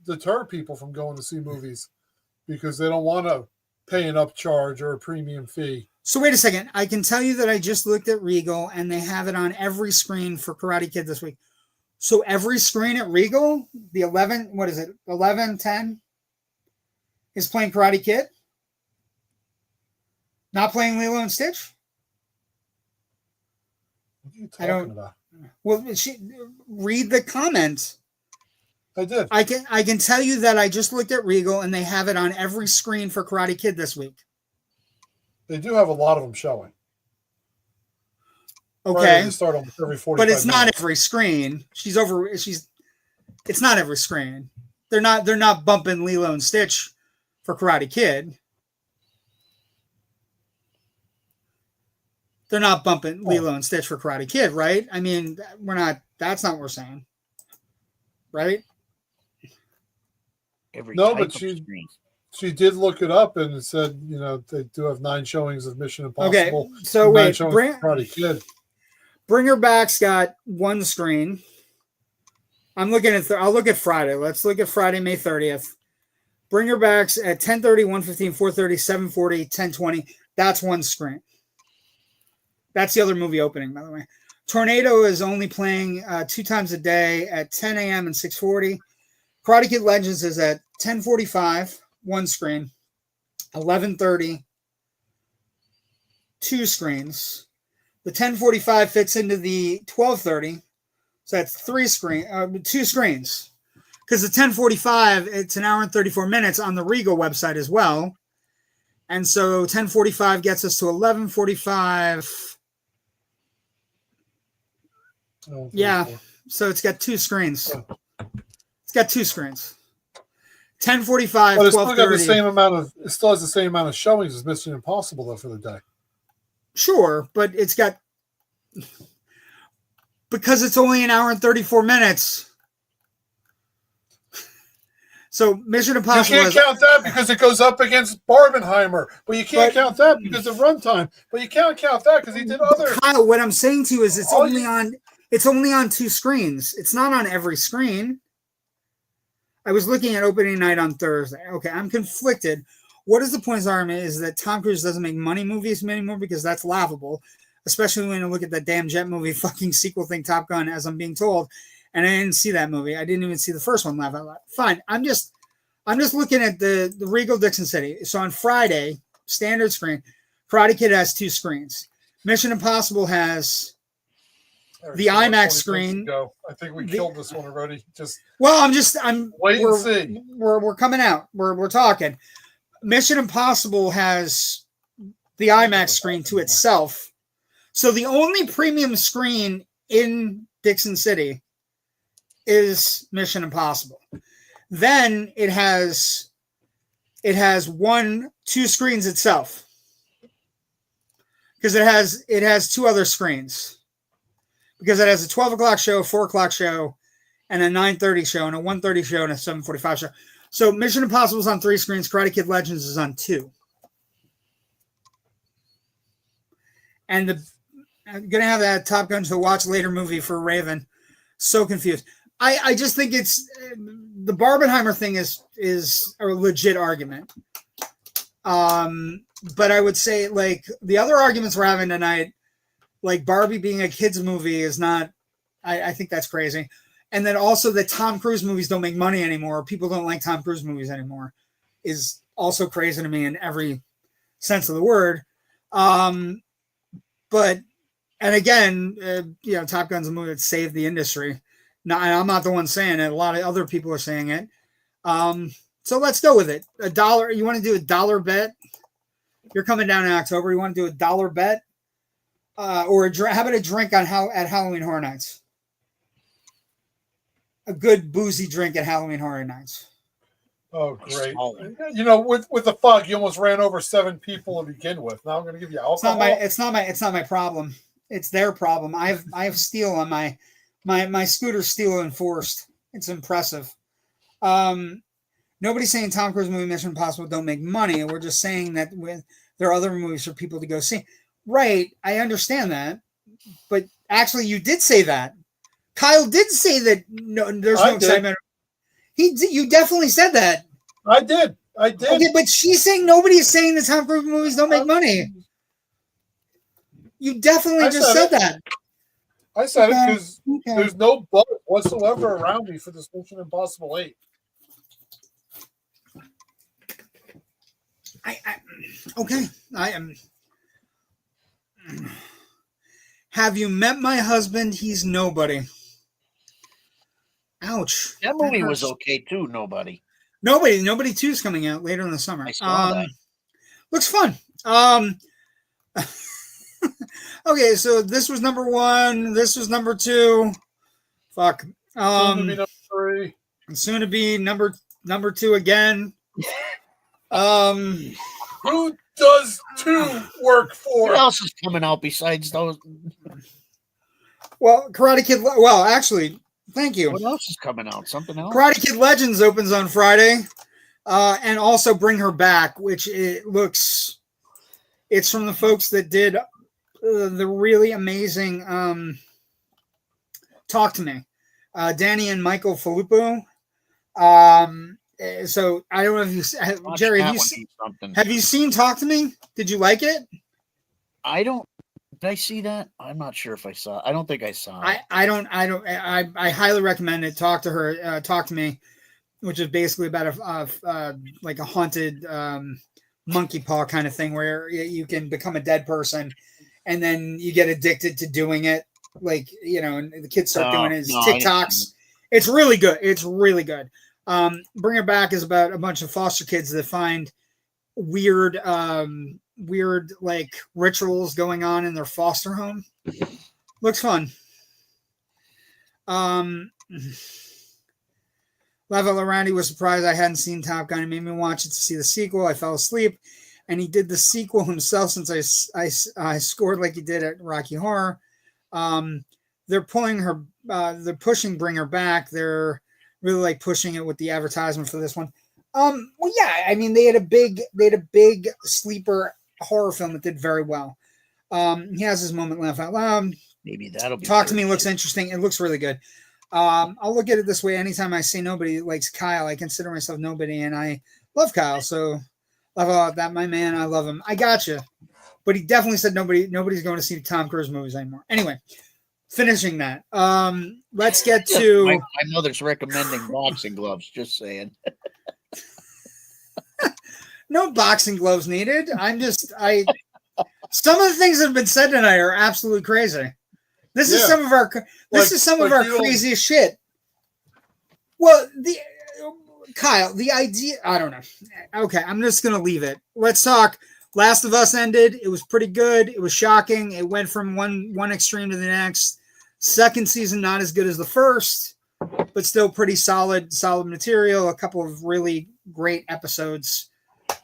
deter people from going to see movies because they don't want to pay an upcharge or a premium fee. So wait a second. I can tell you that I just looked at Regal and they have it on every screen for Karate Kid this week. So every screen at Regal, the 11:10 is playing Karate Kid? Not playing Lilo and Stitch? What are you talking about? Well, read the comment. I did. I can tell you that I just looked at Regal and they have it on every screen for Karate Kid this week. They do have a lot of them showing. Okay. They start almost every 45 but it's minutes. not every screen. It's not every screen. They're not bumping Lilo and Stitch for Karate Kid. They're not bumping Lilo and Stitch for Karate Kid, right? I mean, that's not what we're saying. Right? But she did look it up and it said, they do have 9 showings of Mission Impossible. Okay, so wait, Karate Kid. Bring Her Back's got 1 screen. I'm looking at. I'll look at Friday. Let's look at Friday, May 30th. Bring Her Back's at 10:30, 1:15, 4:30, 7:40, 10:20. That's 1 screen. That's the other movie opening, by the way. Tornado is only playing 2 times a day at 10 a.m. and 6:40. Karate Kid Legends is at 10:45, 1 screen. 11:30, 2 screens. The 10:45 fits into the 12:30, so that's 2 screens. because the 10:45, it's an hour and 34 minutes on the Regal website as well. And so 10:45 gets us to 11:45. Oh, yeah. So it's got 2 screens. It's got 2 screens. 10:45, but it's still got the 12:30. same amount of. It still has the same amount of showings as Mission Impossible though for the day. Sure, but it's got, because it's only an hour and 34 minutes. So Mission Impossible. You can't count that because it goes up against Barbenheimer, but you can't count that because of runtime. But you can't count that because he did other. Kyle, what I'm saying to you is it's only on 2 screens. It's not on every screen. I was looking at opening night on Thursday. Okay, I'm conflicted. What is the point of the argument is that Tom Cruise doesn't make money movies anymore because that's laughable, especially when you look at that damn jet movie fucking sequel thing, Top Gun, as I'm being told. And I didn't see that movie. I didn't even see the first one laugh out loud. Fine. I'm just looking at the Regal Dixon City. So on Friday, standard screen, Karate Kid has 2 screens. Mission Impossible has the IMAX screen. I think we killed this one already. I'm wait and see. We're coming out. We're talking. Mission Impossible has the IMAX screen to itself. So the only premium screen in Dixon City is Mission Impossible. Then it has 2 screens itself. Because it has 2 other screens. Because it has a 12 o'clock show, a 4 o'clock show, and a 9:30 show, and a 1:30 show, and a 7:45 show. So Mission Impossible is on 3 screens. Karate Kid Legends is on 2. And I'm going to have that Top Gun to watch later movie for Raven. So confused. I just think it's the Barbenheimer thing is a legit argument. But I would say, like, the other arguments we're having tonight, like Barbie being a kid's movie is not, I think that's crazy. And then also that Tom Cruise movies don't make money anymore. People don't like Tom Cruise movies anymore is also crazy to me in every sense of the word. But, and again, Top Gun's a movie that saved the industry. Now, I'm not the one saying it. A lot of other people are saying it. So let's go with it. $1. You want to do a dollar bet? You're coming down in October. You want to do a dollar bet? Or how about a drink at Halloween Horror Nights? A good boozy drink at Halloween Horror Nights. Oh, great. With the fog, you almost ran over 7 people to begin with. Now I'm going to give you alcohol. It's not my problem. It's their problem. I have steel on my scooter's steel enforced. It's impressive. Nobody's saying Tom Cruise movie Mission Impossible don't make money. We're just saying that there are other movies for people to go see. Right, I understand that. But actually, you did say that. Kyle did say that there's no excitement. You definitely said that. I did. Okay, but she's saying nobody's saying the Tom Cruise movies don't make money. You definitely just said that. I said it because there's no buzz whatsoever around me for this Mission Impossible 8. I am. Have you met my husband? He's nobody. Ouch. That movie was okay too. Nobody 2 is coming out later in the summer. I saw that. Looks fun. Okay, so this was number 1. This was number 2. Fuck. Soon to be number 3. And soon to be number 2 again. Who does 2 work for? What else is coming out besides those? Well, Karate Kid. Well, actually, thank you. What else is coming out? Something else? Karate Kid Legends opens on Friday. And also Bring Her Back, which it's from the folks that did the really amazing Talk to Me. Danny and Michael Filippo. So I don't know if you, Jerry, have you seen Talk to Me? Did you like it? Did I see that? I'm not sure if I saw it. I don't think I saw it. I highly recommend it. Talk to Me, which is basically about like a haunted monkey paw kind of thing where you can become a dead person and then you get addicted to doing it. Like, and the kids start doing his TikToks It's really good. It's really good. Bring Her Back is about a bunch of foster kids that find weird like rituals going on in their foster home. Looks fun. Lava Randy was surprised I hadn't seen Top Gun. It made me watch it to see the sequel. I fell asleep, and he did the sequel himself since I scored like he did at Rocky Horror. They're pushing Bring Her Back. They're really like pushing it with the advertisement for this one. Well, yeah, I mean they had a big sleeper horror film that did very well. He has his moment, laugh out loud. Maybe that'll be Talk to Me looks interesting. It looks really good. I'll look at it this way. Anytime I say nobody likes Kyle, I consider myself nobody, and I love Kyle. So love that, my man. I love him. I gotcha. But he definitely said nobody's going to see Tom Cruise movies anymore. Anyway, finishing that. Let's get to my mother's recommending boxing gloves. Just saying. No boxing gloves needed. Some of the things that have been said tonight are absolutely crazy. This is some of our craziest shit. Well, Kyle, the idea, I don't know. Okay, I'm just gonna leave it. Let's talk. Last of Us ended. It was pretty good. It was shocking. It went from one extreme to the next. Second season, not as good as the first, but still pretty solid material. A couple of really great episodes.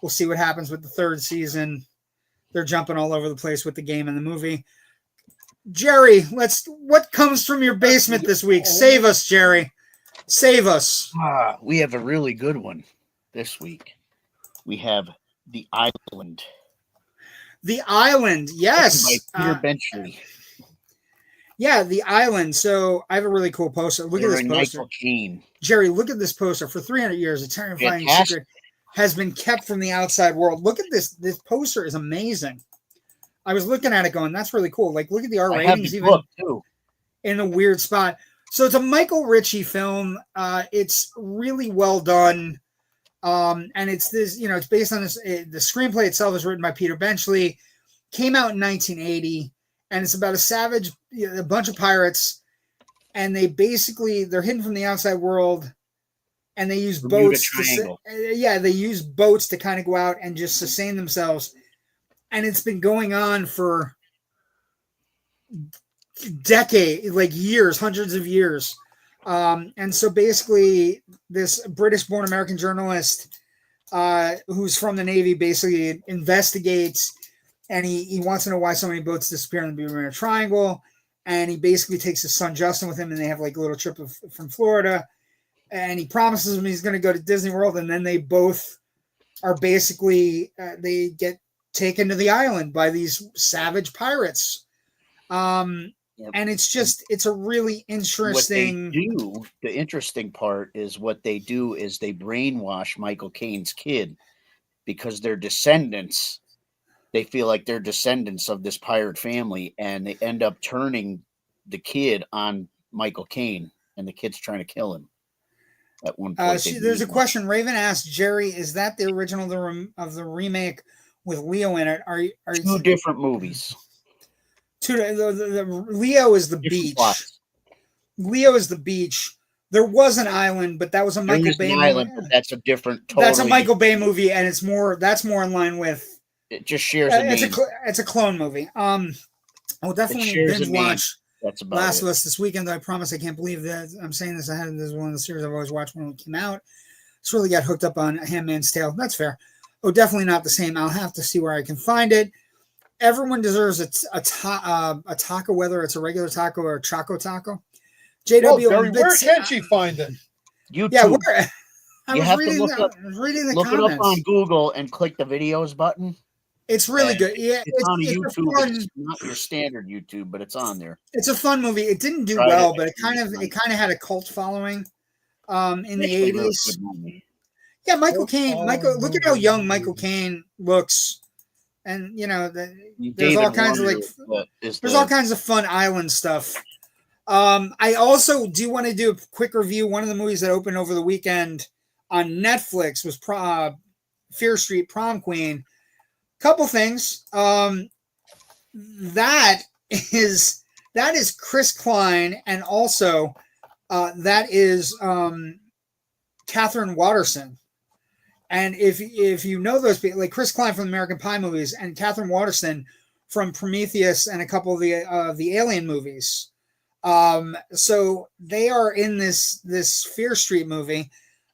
We'll see what happens with the third season. They're jumping all over the place with the game and the movie. Jerry, what comes from your basement this week? Save us, Jerry. Save us. We have a really good one this week. We have The Island. The Island, yes. By Peter Benchley. Yeah, The Island. So I have a really cool poster. Look at this poster. Michael Caine. Jerry, look at this poster. For 300 years, a terrifying secret has been kept from the outside world. Look at this. This poster is amazing. I was looking at it going, that's really cool. Like, look at the R ratings even in a weird spot. So it's a Michael Ritchie film. It's really well done. And it's this, it's based on this. The screenplay itself is written by Peter Benchley. Came out in 1980. And it's about a bunch of pirates. And they're hidden from the outside world. And they use boats. They use boats to kind of go out and just sustain themselves. And it's been going on for decades, like years, hundreds of years. And so basically this British-born American journalist who's from the Navy basically investigates, and he wants to know why so many boats disappear in the Bermuda Triangle. And he basically takes his son Justin with him, and they have like a little trip from Florida. And he promises him he's going to go to Disney World, and then they both are basically they get taken to the island by these savage pirates. And it's a really interesting. The interesting part is what they do is they brainwash Michael Caine's kid because they're descendants. They feel like they're descendants of this pirate family, and they end up turning the kid on Michael Caine, and the kid's trying to kill him. At one point, there's a question. Raven asked Jerry, "Is that the original of the remake with Leo in it? Are two different movies? Leo is the beach. Plots. Leo is the beach. There was an island, but that was a Michael Bay movie. But that's a different. That's a Michael Bay movie, and that's more in line with. It just shares a name. It's a clone movie. I'll definitely binge watch Last of Us this weekend. I promise. I can't believe that I'm saying this ahead. This is one of the series I've always watched when it came out. Just really got hooked up on Handmaid's Tale. That's fair. Oh, definitely not the same. I'll have to see where I can find it. Everyone deserves a taco, whether it's a regular taco or a choco taco. JW, where can she find it? YouTube. Yeah, I was reading the look comments. it up on Google and click the videos button. It's really good. Yeah, it's on YouTube. It's not your standard YouTube, but it's on there. It's a fun movie. It didn't do well, but it kind of had a cult following in the 80s. Yeah, Michael Caine. Look at how young Michael Caine looks, and there's all kinds of all kinds of fun island stuff. I also do want to do a quick review. One of the movies that opened over the weekend on Netflix was Fear Street Prom Queen. Couple things. That is Chris Klein, and also That is Catherine Watterson. And if you know those people, like Chris Klein from the American Pie movies and Catherine Watterson from Prometheus and a couple of the Alien movies, so they are in this Fear Street movie,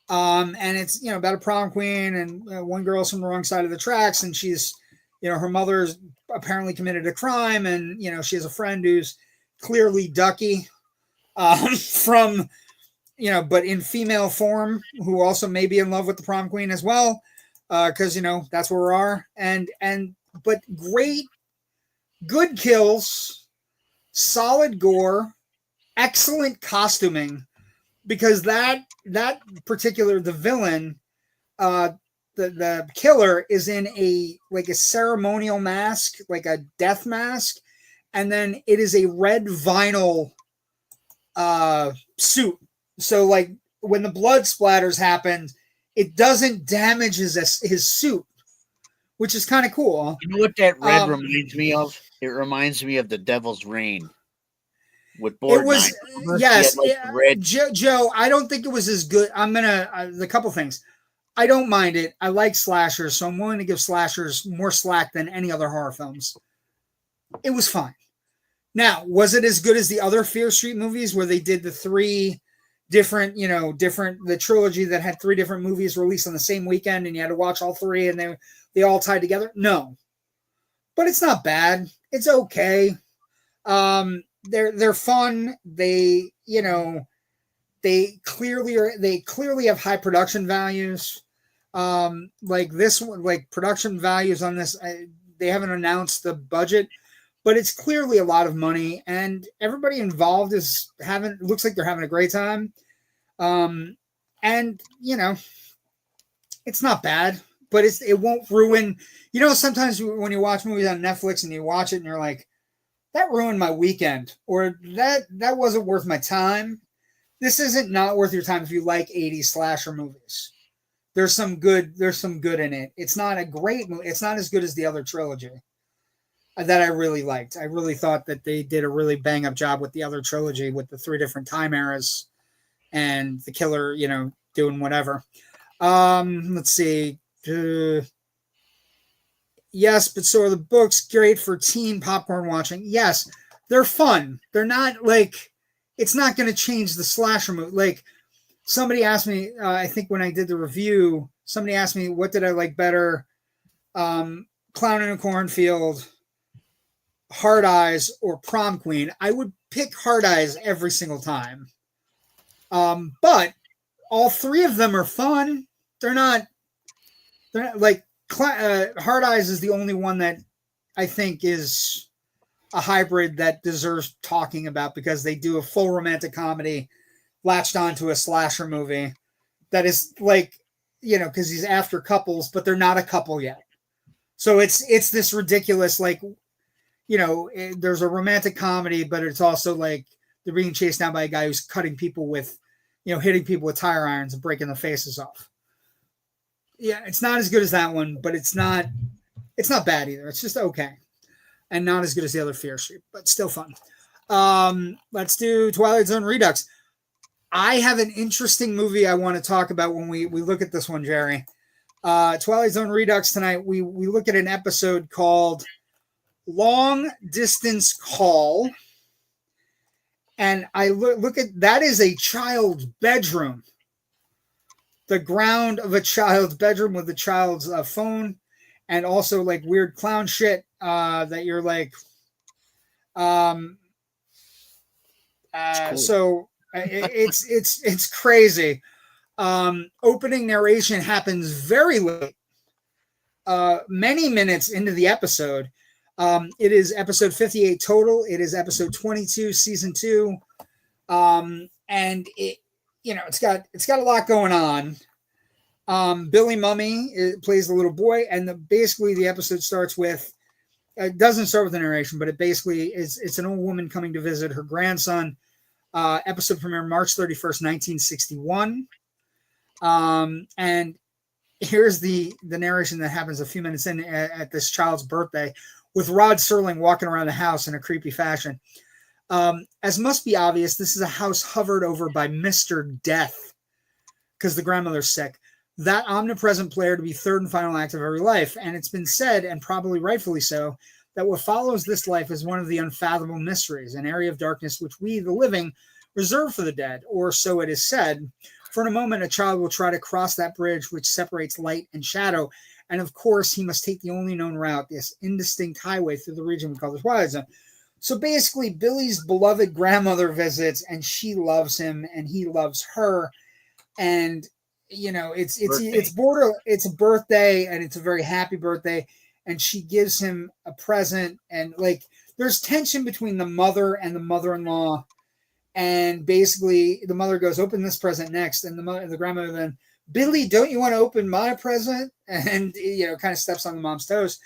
and it's about a prom queen and one girl's from the wrong side of the tracks, and she's her mother's apparently committed a crime, and she has a friend who's clearly Ducky, from but in female form, who also may be in love with the prom queen as well, because that's where we are. But great, good kills, solid gore, excellent costuming, because that particular the villain, the killer is in a ceremonial mask, like a death mask, and then it is a red vinyl suit. So, when the blood splatters happen, it doesn't damage his suit, which is kind of cool. You know what that red reminds me of? It reminds me of the Devil's Reign. With Borgnine. It was, yes. Red. Joe, I don't think it was as good. I'm going to, a couple things. I don't mind it. I like slashers, so I'm willing to give slashers more slack than any other horror films. It was fine. Now, was it as good as the other Fear Street movies where they did the three different, the trilogy that had three different movies released on the same weekend and you had to watch all three and they all tied together? No. But it's not bad. It's okay. They're fun. They clearly have high production values. Like this one, production values on this, they haven't announced the budget, but it's clearly a lot of money, and everybody involved looks like they're having a great time. And it's not bad, but it won't ruin. Sometimes when you watch movies on Netflix and you watch it and you're like, that ruined my weekend, or that wasn't worth my time. This isn't not worth your time if you like 80s slasher movies. There's some good in it. It's not a great movie. It's not as good as the other trilogy that I really liked. I really thought that they did a really bang up job with the other trilogy with the three different time eras and the killer, doing whatever. Let's see. Yes, but so are the books. Great for teen popcorn watching. Yes, they're fun. They're not it's not going to change the slasher movie. Somebody asked me, I think when I did the review, somebody asked me, what did I like better? Clown in a Cornfield, Hard Eyes, or Prom Queen. I would pick Hard Eyes every single time. But all three of them are fun. They're not Hard Eyes is the only one that I think is a hybrid that deserves talking about, because they do a full romantic comedy latched onto a slasher movie that is because he's after couples, but they're not a couple yet. So it's this ridiculous, there's a romantic comedy, but it's also they're being chased down by a guy who's cutting people with, hitting people with tire irons and breaking their faces off. Yeah, it's not as good as that one, but it's not bad either. It's just okay. And not as good as the other Fear Street, but still fun. Let's do Twilight Zone Redux. I have an interesting movie I want to talk about when we look at this one, Jerry. Twilight Zone Redux tonight, we look at an episode called Long Distance Call. And I look at, that is a child's bedroom. The ground of a child's bedroom with a child's phone, and also weird clown shit that you're cool. So it's crazy. Opening narration happens very late, many minutes into the episode. It is episode 58 total. It is episode 22, season 2. And it's got a lot going on. Billy Mummy plays the little boy, and basically the episode starts with, it doesn't start with the narration, but it basically it's an old woman coming to visit her grandson. Episode premiere March 31st, 1961. And here's the narration that happens a few minutes in at this child's birthday, with Rod Serling walking around the house in a creepy fashion. As must be obvious, this is a house hovered over by Mr. Death because the grandmother's sick. That omnipresent player to be third and final act of every life. And it's been said, and probably rightfully so, that what follows this life is one of the unfathomable mysteries, an area of darkness which we, the living, reserve for the dead, or so it is said. For in a moment, a child will try to cross that bridge which separates light and shadow. And of course, he must take the only known route, this indistinct highway through the region we call the Twilight Zone. So basically, Billy's beloved grandmother visits, and she loves him, and he loves her. And you know, it's a birthday, and it's a very happy birthday. And she gives him a present, and like there's tension between the mother and the mother-in-law. And basically, the mother goes, "Open this present next," and the grandmother then, "Billy, don't you want to open my present?" And you know, kind of steps on the mom's toes.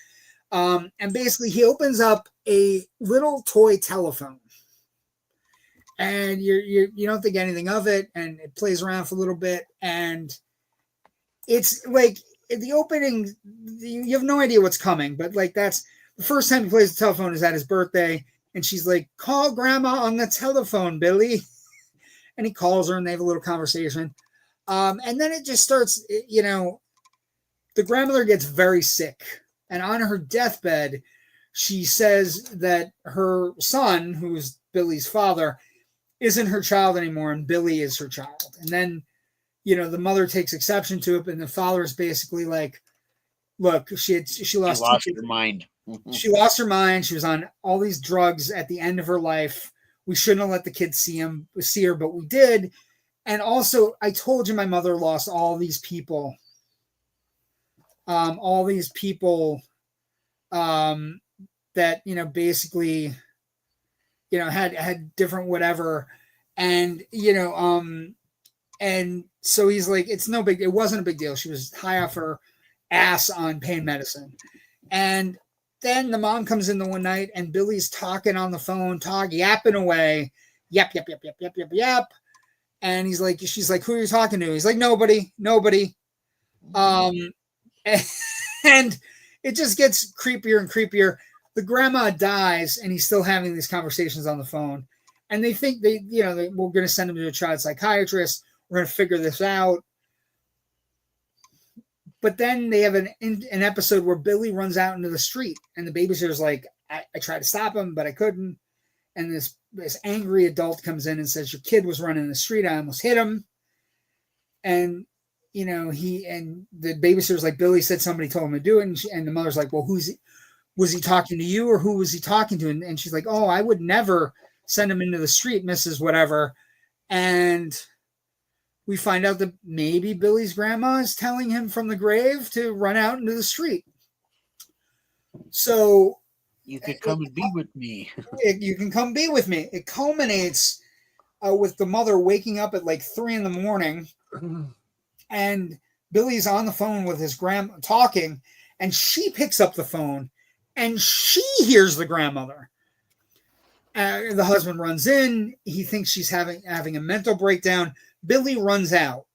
And basically, he opens up a little toy telephone, and you don't think anything of it, and it plays around for a little bit, and it's like the opening. You have no idea what's coming, but like that's the first time he plays the telephone is at his birthday. And she's like, "Call grandma on the telephone, Billy." And he calls her and they have a little conversation. And then it just starts, you know, the grandmother gets very sick. And on her deathbed, she says that her son, who's Billy's father, isn't her child anymore. And Billy is her child. And then, you know, the mother takes exception to it. And the father is basically like, look, she lost her mind. She lost her mind. She was on all these drugs at the end of her life. We shouldn't have let the kids see her, but we did. And also, I told you my mother lost all these people. That, you know, basically, you know, had different whatever. And, you know, and so he's like, it wasn't a big deal. She was high off her ass on pain medicine. And then the mom comes in the one night and Billy's talking on the phone, yapping away. Yap. And she's like, "Who are you talking to?" He's like, Nobody. And it just gets creepier and creepier. The grandma dies and he's still having these conversations on the phone. And they think we're going to send him to a child psychiatrist. We're going to figure this out. But then they have an episode where Billy runs out into the street and the babysitter's like, I tried to stop him, but I couldn't. And this angry adult comes in and says, "Your kid was running in the street. I almost hit him." And, you know, the babysitter's like, "Billy said somebody told him to do it." And the mother's like, "Well, was he talking to you or who was he talking to?" And she's like, "Oh, I would never send him into the street, Mrs. Whatever." And we find out that maybe Billy's grandma is telling him from the grave to run out into the street. So you could come and be with me. You can come be with me. It culminates with the mother waking up at like 3 a.m. and Billy's on the phone with his grandma talking, and she picks up the phone and she hears the grandmother. The husband runs in. He thinks she's having a mental breakdown. Billy runs out.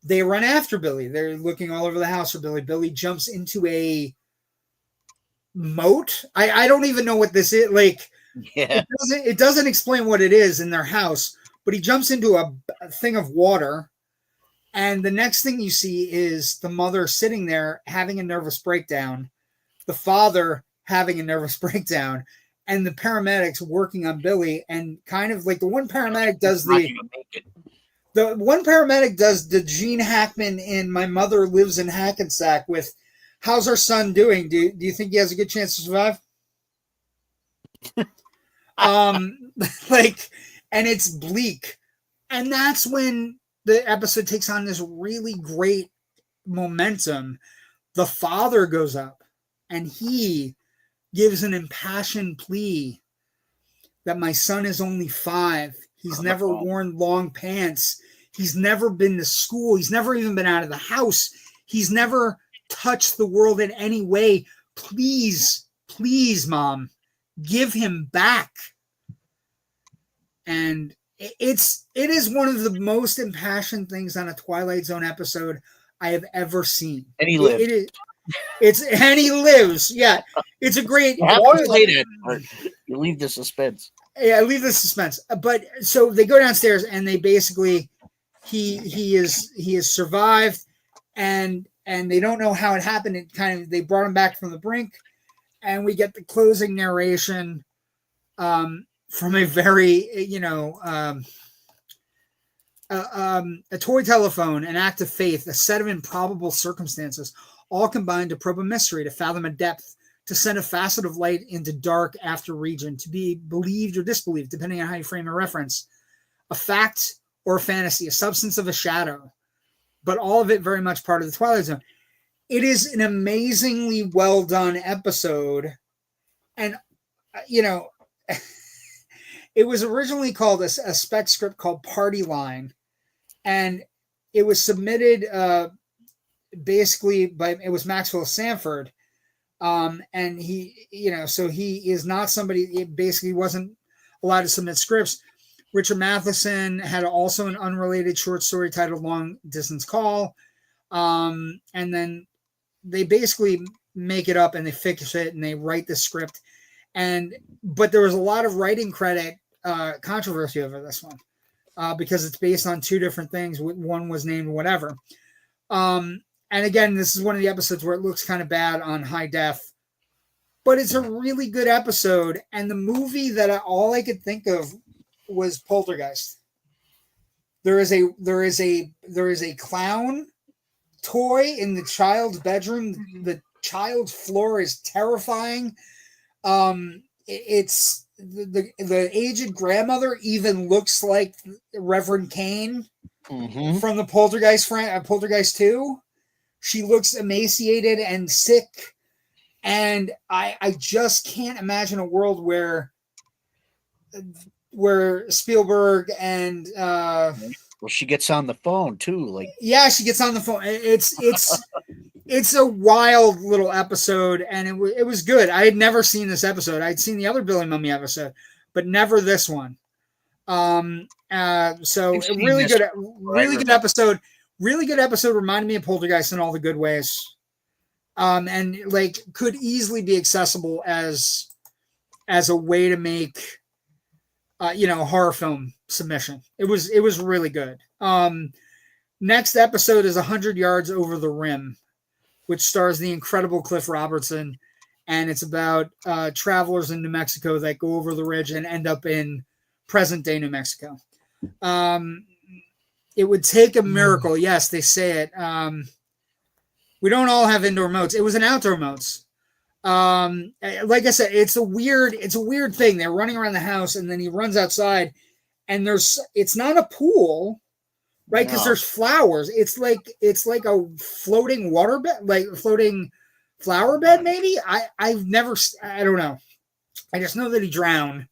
They run after Billy. They're looking all over the house for Billy. Billy jumps into a moat. I don't even know what this is. Like, yeah. It doesn't explain what it is in their house, but he jumps into a thing of water. And the next thing you see is the mother sitting there having a nervous breakdown, the father having a nervous breakdown, and the paramedics working on Billy. And kind of like the one paramedic does the Gene Hackman in My Mother Lives in Hackensack with, "How's our son doing? Do you think he has a good chance to survive?" And it's bleak. And that's when the episode takes on this really great momentum. The father goes up and he gives an impassioned plea that my son is only 5. He's never worn long pants. He's never been to school. He's never even been out of the house. He's never touched the world in any way. Please, Mom, give him back. And it is one of the most impassioned things on a Twilight Zone episode I have ever seen. And he lives. And he lives. Yeah, it's a great. You leave the suspense. Yeah, leave the suspense. But so they go downstairs and they basically he is survived, and they don't know how it happened. It kind of they brought him back from the brink, and we get the closing narration from a very a toy telephone, an act of faith, a set of improbable circumstances, all combined to probe a mystery, to fathom a depth, to send a facet of light into dark after region, to be believed or disbelieved, depending on how you frame a reference, a fact or a fantasy, a substance of a shadow, but all of it very much part of the Twilight Zone. It is an amazingly well done episode. And, it was originally called a spec script called Party Line. And it was submitted basically it was Maxwell Sanford. And he, so he is not somebody, it basically wasn't allowed to submit scripts. Richard Matheson had also an unrelated short story titled Long Distance Call. And then they basically make it up and they fix it and they write the script. But there was a lot of writing credit controversy over this one because it's based on two different things. One was named whatever. And again, this is one of the episodes where it looks kind of bad on high def, but it's a really good episode. And the movie that all I could think of was Poltergeist. There is a clown toy in the child's bedroom. The child's floor is terrifying. It's the aged grandmother even looks like Reverend Kane from the Poltergeist 2. She looks emaciated and sick, and I just can't imagine a world where Spielberg and well, she gets on the phone too. She gets on the phone. It's a wild little episode, and it was good. I had never seen this episode. I'd seen the other Billy Mummy episode, but never this one. So really good episode. Really good episode. Reminded me of Poltergeist in all the good ways. And could easily be accessible as a way to make a horror film submission. It was really good. Next episode is 100 Yards Over the Rim, which stars the incredible Cliff Robertson, and it's about travelers in New Mexico that go over the ridge and end up in present-day New Mexico. It would take a miracle. Yes, they say it. We don't all have indoor moats. It was an outdoor moats. Like I said, it's a weird thing. They're running around the house, and then he runs outside, and it's not a pool, right? Because there's flowers. It's like a floating water bed, like a floating flower bed, maybe. I don't know. I just know that he drowned.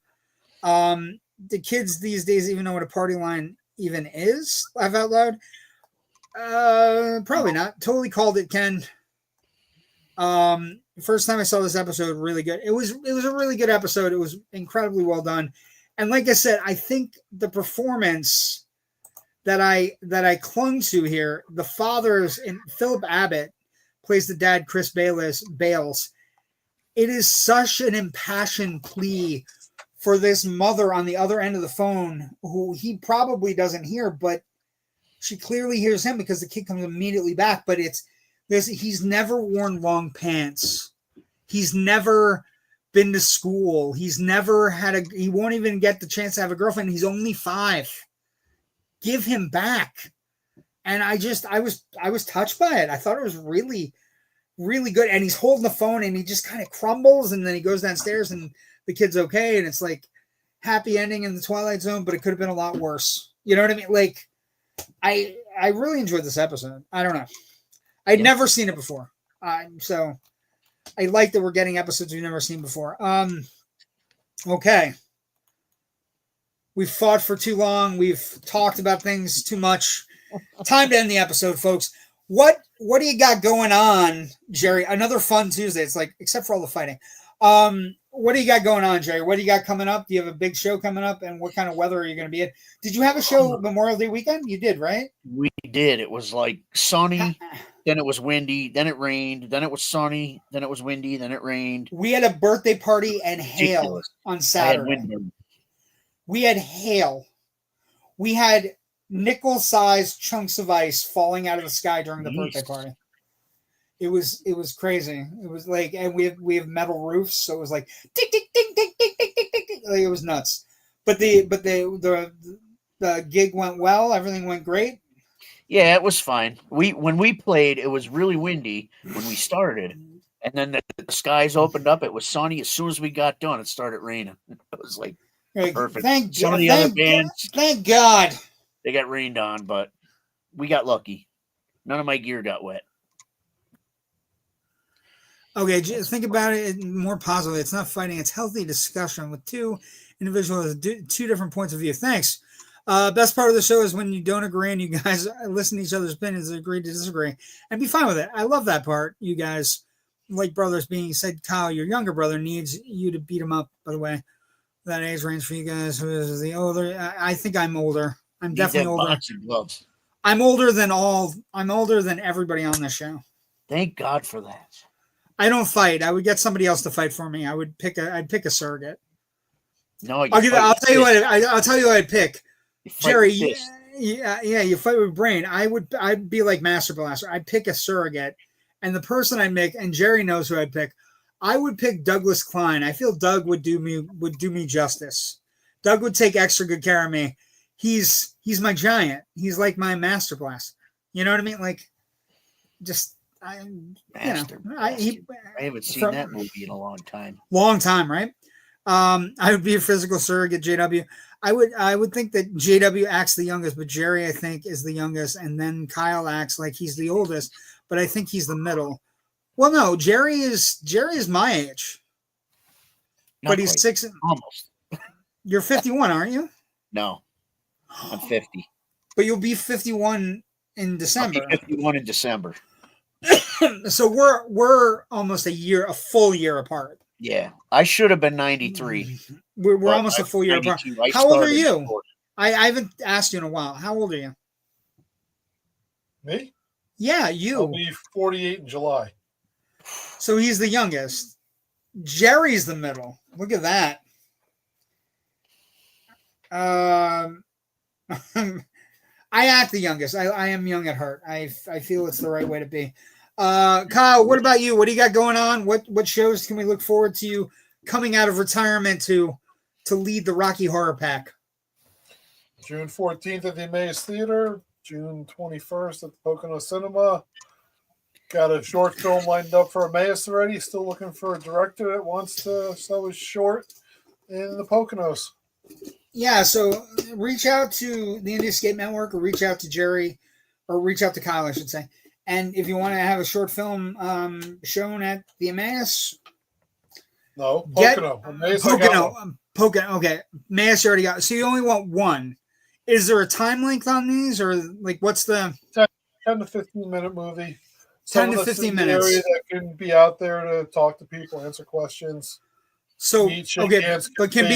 The kids these days even know what a party line even is. Laugh out loud. Probably not. Totally called it, Ken. First time I saw this episode, really good. It was a really good episode. It was incredibly well done. And like I said, I think the performance that I clung to here, the fathers, and Philip Abbott plays the dad, Chris Bales. It is such an impassioned plea for this mother on the other end of the phone, who he probably doesn't hear, but she clearly hears him because the kid comes immediately back. But he's never worn long pants. He's never been to school. He's never he won't even get the chance to have a girlfriend. He's only 5. Give him back. And I was touched by it. I thought it was really, really good. And he's holding the phone and he just kind of crumbles, and then he goes downstairs and the kid's okay. And it's like happy ending in the Twilight Zone, but it could have been a lot worse. You know what I mean? Like, I really enjoyed this episode. I don't know. I'd never seen it before. So I like that we're getting episodes we've never seen before. Okay. We've fought for too long. We've talked about things too much. Time to end the episode, folks. What do you got going on, Jerry? Another fun Tuesday. It's like, except for all the fighting. What do you got going on, Jerry? What do you got coming up? Do you have a big show coming up? And what kind of weather are you going to be in? Did you have a show Memorial Day weekend? You did, right? We did. It was like sunny, then it was windy, then it rained, then it was sunny, then it was windy, then it rained. We had a birthday party and hail on Saturday. We had hail. We had nickel-sized chunks of ice falling out of the sky during the birthday party. It was crazy. It was like, and we have metal roofs, so it was like tick tick tick tick tick tick tick tick. Like, it was nuts. But the gig went well. Everything went great. Yeah, it was fine. When we played, it was really windy when we started, and then the skies opened up. It was sunny. As soon as we got done, it started raining. It was like perfect. Some of the other bands, thank God, they got rained on, but we got lucky. None of my gear got wet. Okay, just think about it more positively. It's not fighting; it's healthy discussion with two individuals, two different points of view. Thanks. Best part of the show is when you don't agree and you guys listen to each other's opinions and agree to disagree and be fine with it. I love that part. You guys, like brothers being said, Kyle, your younger brother needs you to beat him up, by the way. That age range for you guys. Who is the older? I think I'm older. I'm definitely older. I'm older than everybody on this show. Thank God for that. I don't fight. I would get somebody else to fight for me. I'd pick a surrogate. No, I'll tell you what I'd pick. Jerry, you fight with brain. I'd be like Master Blaster. I'd pick a surrogate, and the person I'd make, and Jerry knows who I'd pick. I would pick Douglas Klein. I feel Doug would do me justice. Doug would take extra good care of me. He's my giant. He's like my Master Blaster. You know what I mean? Like, just I haven't seen that movie in a long time. Long time, right? I would be a physical surrogate, JW. I would think that JW acts the youngest, but Jerry, I think, is the youngest, and then Kyle acts like he's the oldest, but I think he's the middle. Well, no, Jerry is my age. Not but he's quite. 6. Almost. You're 51, aren't you? No, I'm 50. But you'll be 51 in December. I'll be 51 in December. So we're almost a full year apart. Yeah, I should have been 93. We're almost a full year apart. How old are you? I haven't asked you in a while. How old are you? Me? Yeah, you. I'll be 48 in July. So he's the youngest. Jerry's the middle. Look at that. I act the youngest. I am young at heart. I feel it's the right way to be. Kyle, what about you? What do you got going on? What shows can we look forward to you coming out of retirement to lead the Rocky Horror Pack? June 14th at the Emmaus Theater. June 21st at the Pocono Cinema. Got a short film lined up for Emmaus already. Still looking for a director that wants to sell his short in the Poconos. Yeah, so reach out to the Indie Escape Network, or reach out to Jerry, or reach out to Kyle, I should say. And if you want to have a short film shown at the Emmaus, no, Pocono. Pocono. Okay, Emmaus you already got. So you only want one. Is there a time length on these, or like what's the 10 to 15 minute movie? 10 to 15 minutes. Area that can be out there to talk to people, answer questions. So okay, but can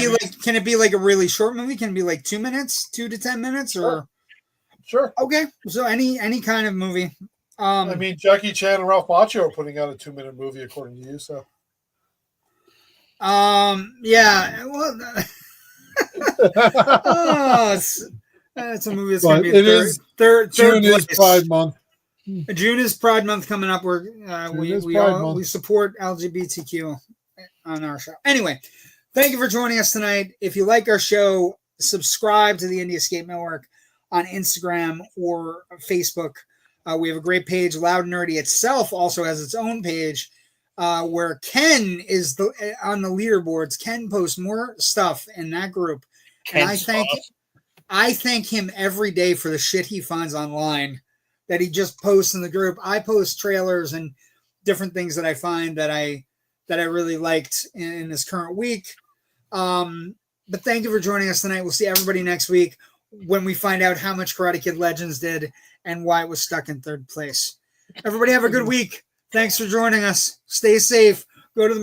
it be like a really short movie? Can it be like 2 minutes, 2 to 10 minutes, or sure? Okay, so any kind of movie. I mean, Jackie Chan and Ralph Macchio are putting out a 2 minute movie, according to you. So, yeah, well, it's a movie that's going to be third June place. Is Pride Month. June is Pride Month coming up. We support LGBTQ on our show. Anyway, thank you for joining us tonight. If you like our show, subscribe to the Indie Escape Network on Instagram or Facebook. We have a great page. Loud Nerdy itself also has its own page where Ken is on the leaderboards. Ken posts more stuff in that group. And I thank him every day for the shit he finds online that he just posts in the group. I post trailers and different things that I find that I really liked in this current week. But thank you for joining us tonight. We'll see everybody next week when we find out how much Karate Kid Legends did and why it was stuck in third place. Everybody have a good week. Thanks for joining us. Stay safe. Go to the